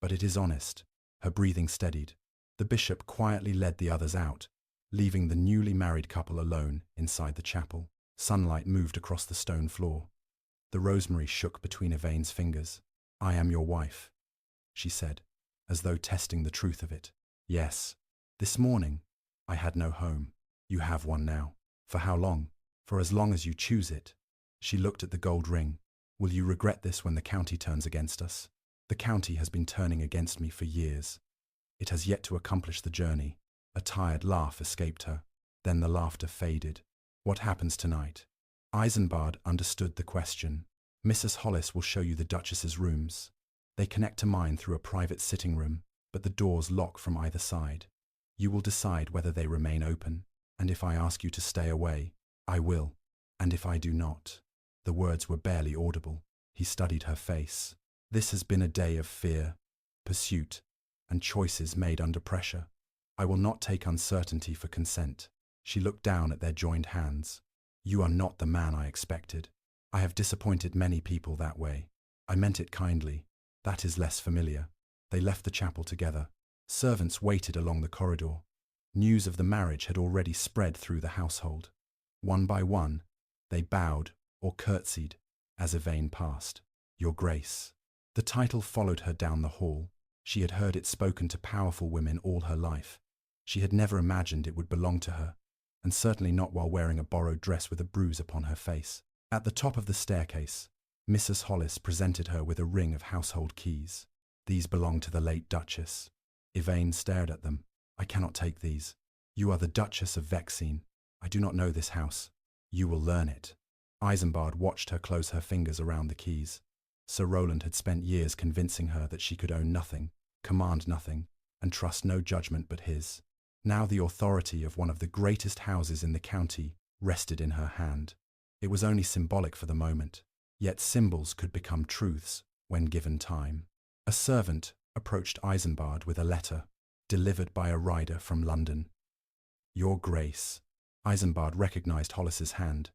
But it is honest. Her breathing steadied. The bishop quietly led the others out, leaving the newly married couple alone inside the chapel. Sunlight moved across the stone floor. The rosemary shook between Evane's fingers. I am your wife, she said, as though testing the truth of it. Yes. This morning, I had no home. You have one now. For how long? For as long as you choose it. She looked at the gold ring. Will you regret this when the county turns against us? The county has been turning against me for years. It has yet to accomplish the journey. A tired laugh escaped her. Then the laughter faded. What happens tonight? Eisenbard understood the question. Mrs. Hollis will show you the Duchess's rooms. They connect to mine through a private sitting room, but the doors lock from either side. You will decide whether they remain open, and if I ask you to stay away, I will. And if I do not. The words were barely audible. He studied her face. This has been a day of fear, pursuit, and choices made under pressure. I will not take uncertainty for consent. She looked down at their joined hands. You are not the man I expected. I have disappointed many people that way. I meant it kindly. That is less familiar. They left the chapel together. Servants waited along the corridor. News of the marriage had already spread through the household. One by one, they bowed or curtsied as Evane passed. Your Grace. The title followed her down the hall. She had heard it spoken to powerful women all her life. She had never imagined it would belong to her, and certainly not while wearing a borrowed dress with a bruise upon her face. At the top of the staircase, Mrs. Hollis presented her with a ring of household keys. These belonged to the late Duchess. Evane stared at them. I cannot take these. You are the Duchess of Vexine. I do not know this house. You will learn it. Eisenbard watched her close her fingers around the keys. Sir Roland had spent years convincing her that she could own nothing, command nothing, and trust no judgment but his. Now the authority of one of the greatest houses in the county rested in her hand. It was only symbolic for the moment, yet symbols could become truths when given time. A servant approached Eisenbard with a letter, delivered by a rider from London. Your Grace. Eisenbard recognized Hollis's hand.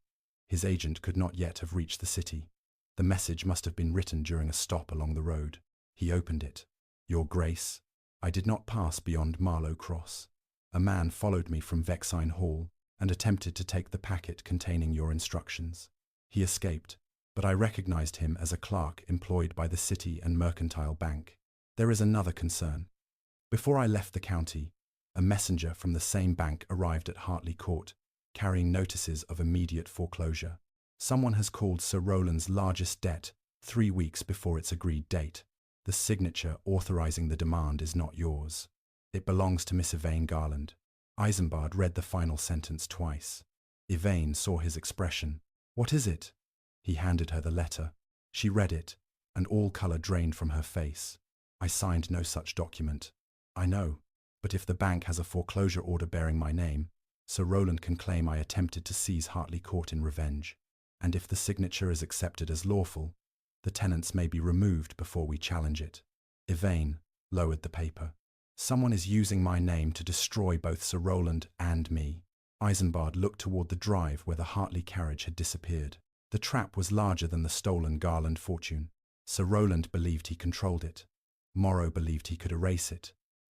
His agent could not yet have reached the city. The message must have been written during a stop along the road. He opened it. Your Grace, I did not pass beyond Marlow Cross. A man followed me from Vexine Hall and attempted to take the packet containing your instructions. He escaped, but I recognized him as a clerk employed by the City and Mercantile Bank. There is another concern. Before I left the county, a messenger from the same bank arrived at Hartley Court, carrying notices of immediate foreclosure. Someone has called Sir Roland's largest debt 3 weeks before its agreed date. The signature authorizing the demand is not yours. It belongs to Miss Evane Garland. Eisenbard read the final sentence twice. Evane saw his expression. What is it? He handed her the letter. She read it, and all color drained from her face. I signed no such document. I know, but if the bank has a foreclosure order bearing my name, Sir Roland can claim I attempted to seize Hartley Court in revenge. And if the signature is accepted as lawful, the tenants may be removed before we challenge it. Evane lowered the paper. Someone is using my name to destroy both Sir Roland and me. Eisenbard looked toward the drive where the Hartley carriage had disappeared. The trap was larger than the stolen Garland fortune. Sir Roland believed he controlled it. Morrow believed he could erase it.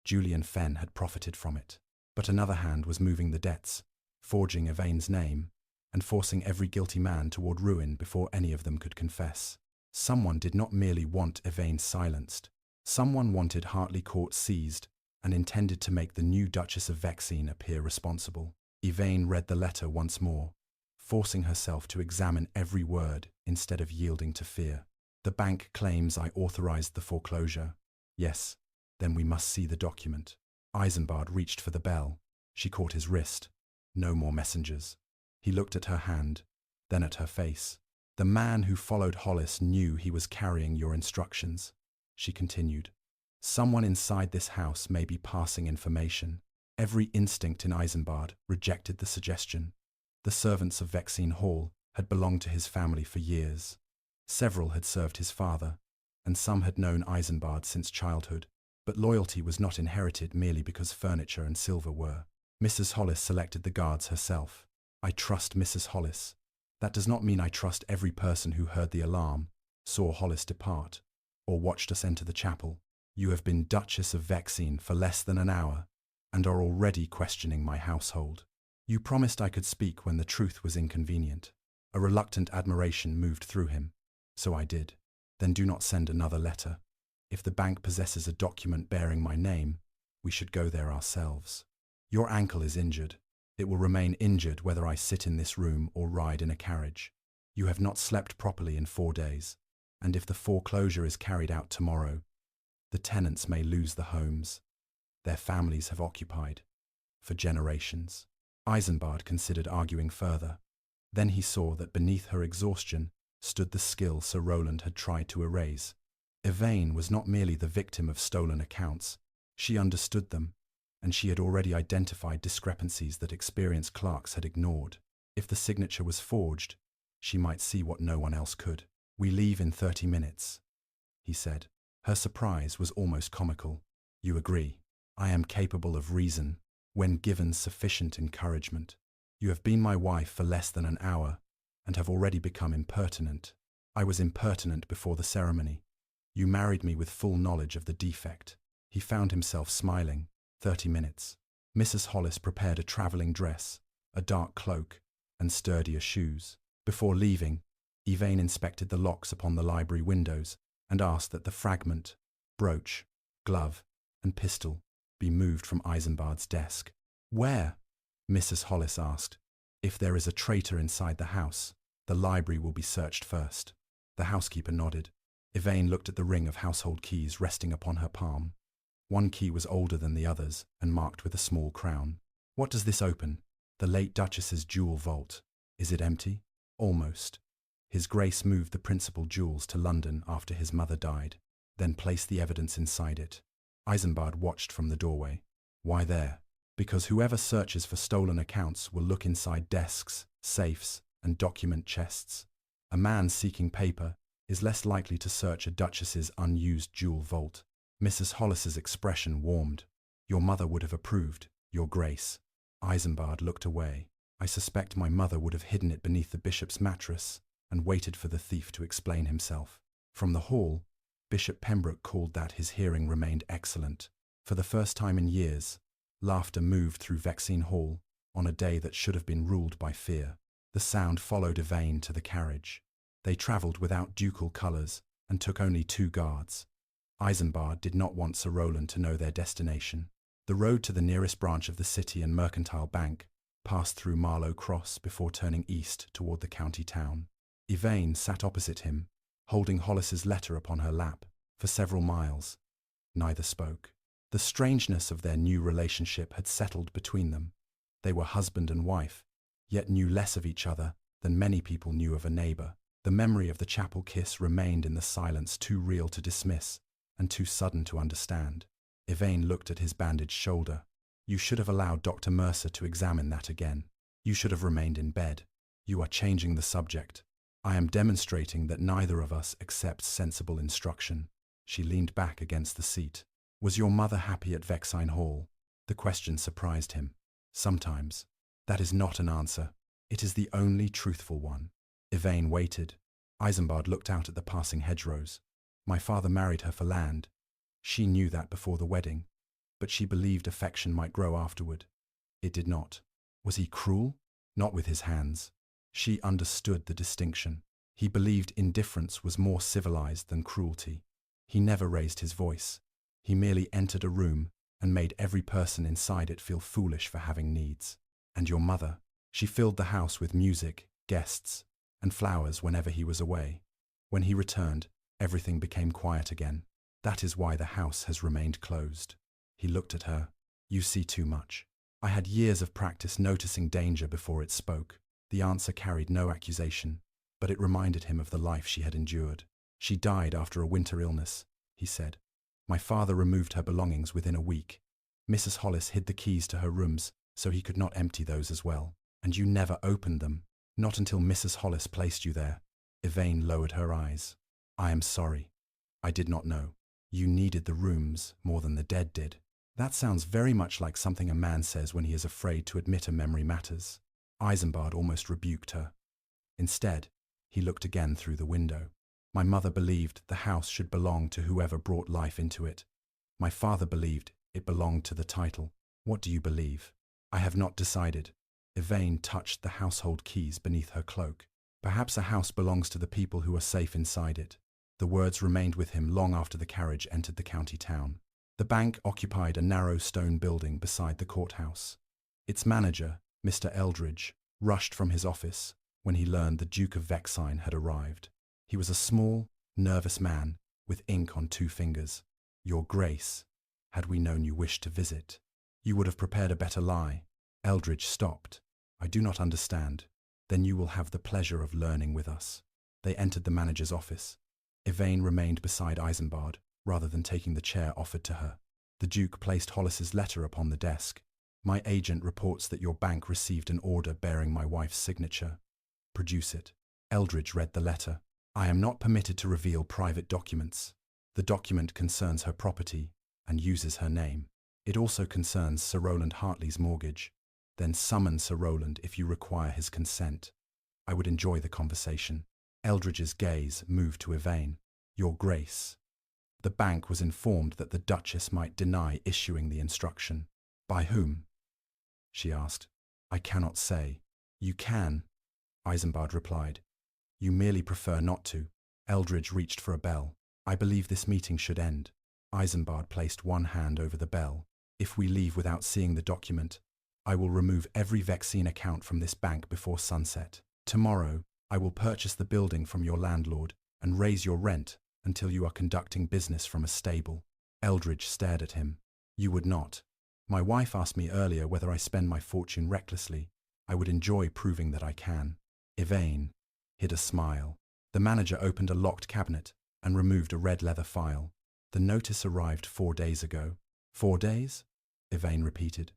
Julian Fenn had profited from it. But another hand was moving the debts, forging Evane's name, and forcing every guilty man toward ruin before any of them could confess. Someone did not merely want Evane silenced. Someone wanted Hartley Court seized and intended to make the new Duchess of Vexine appear responsible. Evane read the letter once more, forcing herself to examine every word instead of yielding to fear. The bank claims I authorized the foreclosure. Yes, then we must see the document. Eisenbard reached for the bell. She caught his wrist. No more messengers. He looked at her hand, then at her face. The man who followed Hollis knew he was carrying your instructions. She continued. Someone inside this house may be passing information. Every instinct in Eisenbard rejected the suggestion. The servants of Vexine Hall had belonged to his family for years. Several had served his father, and some had known Eisenbard since childhood. But loyalty was not inherited merely because furniture and silver were. Mrs. Hollis selected the guards herself. I trust Mrs. Hollis. That does not mean I trust every person who heard the alarm, saw Hollis depart, or watched us enter the chapel. You have been Duchess of Vexine for less than an hour, and are already questioning my household. You promised I could speak when the truth was inconvenient. A reluctant admiration moved through him. So I did. Then do not send another letter. If the bank possesses a document bearing my name, we should go there ourselves. Your ankle is injured. It will remain injured whether I sit in this room or ride in a carriage. You have not slept properly in 4 days, and if the foreclosure is carried out tomorrow, the tenants may lose the homes their families have occupied for generations. Eisenbard considered arguing further. Then he saw that beneath her exhaustion stood the skill Sir Roland had tried to erase. Evane was not merely the victim of stolen accounts. She understood them, and she had already identified discrepancies that experienced clerks had ignored. If the signature was forged, she might see what no one else could. We leave in 30 minutes, he said. Her surprise was almost comical. You agree. I am capable of reason when given sufficient encouragement. You have been my wife for less than an hour and have already become impertinent. I was impertinent before the ceremony. You married me with full knowledge of the defect. He found himself smiling. 30 minutes. Mrs. Hollis prepared a travelling dress, a dark cloak, and sturdier shoes. Before leaving, Evane inspected the locks upon the library windows and asked that the fragment, brooch, glove, and pistol be moved from Eisenbard's desk. Where? Mrs. Hollis asked. If there is a traitor inside the house, the library will be searched first. The housekeeper nodded. Evane looked at the ring of household keys resting upon her palm. One key was older than the others and marked with a small crown. What does this open? The late Duchess's jewel vault. Is it empty? Almost. His Grace moved the principal jewels to London after his mother died, then placed the evidence inside it. Eisenbard watched from the doorway. Why there? Because whoever searches for stolen accounts will look inside desks, safes, and document chests. A man seeking paper is less likely to search a duchess's unused jewel vault. Mrs. Hollis's expression warmed. Your mother would have approved, Your Grace. Eisenbard looked away. I suspect my mother would have hidden it beneath the bishop's mattress and waited for the thief to explain himself. From the hall, Bishop Pembroke called that his hearing remained excellent. For the first time in years, laughter moved through Vexine Hall on a day that should have been ruled by fear. The sound followed Evane to the carriage. They travelled without ducal colours and took only 2 guards. Eisenbard did not want Sir Roland to know their destination. The road to the nearest branch of the City and Mercantile Bank passed through Marlow Cross before turning east toward the county town. Evane sat opposite him, holding Hollis's letter upon her lap. For several miles, neither spoke. The strangeness of their new relationship had settled between them. They were husband and wife, yet knew less of each other than many people knew of a neighbour. The memory of the chapel kiss remained in the silence, too real to dismiss and too sudden to understand. Evane looked at his bandaged shoulder. You should have allowed Dr. Mercer to examine that again. You should have remained in bed. You are changing the subject. I am demonstrating that neither of us accepts sensible instruction. She leaned back against the seat. Was your mother happy at Vexine Hall? The question surprised him. Sometimes. That is not an answer. It is the only truthful one. Evane waited. Eisenbard looked out at the passing hedgerows. My father married her for land. She knew that before the wedding, but she believed affection might grow afterward. It did not. Was he cruel? Not with his hands. She understood the distinction. He believed indifference was more civilized than cruelty. He never raised his voice. He merely entered a room and made every person inside it feel foolish for having needs. And your mother? She filled the house with music, guests, and flowers whenever he was away. When he returned, everything became quiet again. That is why the house has remained closed. He looked at her. You see too much. I had years of practice noticing danger before it spoke. The answer carried no accusation, but it reminded him of the life she had endured. She died after a winter illness, he said. My father removed her belongings within a week. Mrs. Hollis hid the keys to her rooms so he could not empty those as well. And you never opened them. Not until Mrs. Hollis placed you there. Evane lowered her eyes. I am sorry. I did not know. You needed the rooms more than the dead did. That sounds very much like something a man says when he is afraid to admit a memory matters. Eisenbard almost rebuked her. Instead, he looked again through the window. My mother believed the house should belong to whoever brought life into it. My father believed it belonged to the title. What do you believe? I have not decided. Evane touched the household keys beneath her cloak. Perhaps a house belongs to the people who are safe inside it. The words remained with him long after the carriage entered the county town. The bank occupied a narrow stone building beside the courthouse. Its manager, Mr. Eldridge, rushed from his office when he learned the Duke of Vexine had arrived. He was a small, nervous man with ink on 2 fingers. Your Grace, had we known you wished to visit, you would have prepared a better lie. Eldridge stopped. I do not understand. Then you will have the pleasure of learning with us. They entered the manager's office. Evane remained beside Eisenbard, rather than taking the chair offered to her. The Duke placed Hollis's letter upon the desk. My agent reports that your bank received an order bearing my wife's signature. Produce it. Eldridge read the letter. I am not permitted to reveal private documents. The document concerns her property and uses her name. It also concerns Sir Rowland Hartley's mortgage. Then summon Sir Rowland if you require his consent. I would enjoy the conversation. Eldridge's gaze moved to Evane. Your Grace. The bank was informed that the Duchess might deny issuing the instruction. By whom? She asked. I cannot say. You can, Eisenbard replied. You merely prefer not to. Eldridge reached for a bell. I believe this meeting should end. Eisenbard placed one hand over the bell. If we leave without seeing the document, I will remove every Vexine account from this bank before sunset. Tomorrow, I will purchase the building from your landlord and raise your rent until you are conducting business from a stable. Eldridge stared at him. You would not. My wife asked me earlier whether I spend my fortune recklessly. I would enjoy proving that I can. Evane hid a smile. The manager opened a locked cabinet and removed a red leather file. The notice arrived 4 days ago. 4 days? Evane repeated.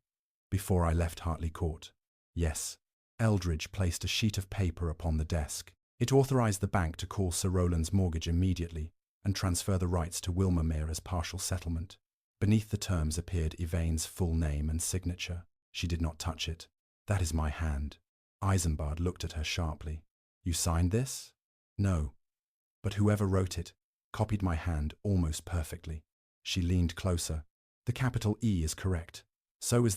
Before I left Hartley Court. Yes. Eldridge placed a sheet of paper upon the desk. It authorized the bank to call Sir Rowland's mortgage immediately and transfer the rights to Wilmermere as partial settlement. Beneath the terms appeared Evane's full name and signature. She did not touch it. That is my hand. Eisenbard looked at her sharply. You signed this? No. But whoever wrote it copied my hand almost perfectly. She leaned closer. The capital E is correct. So is the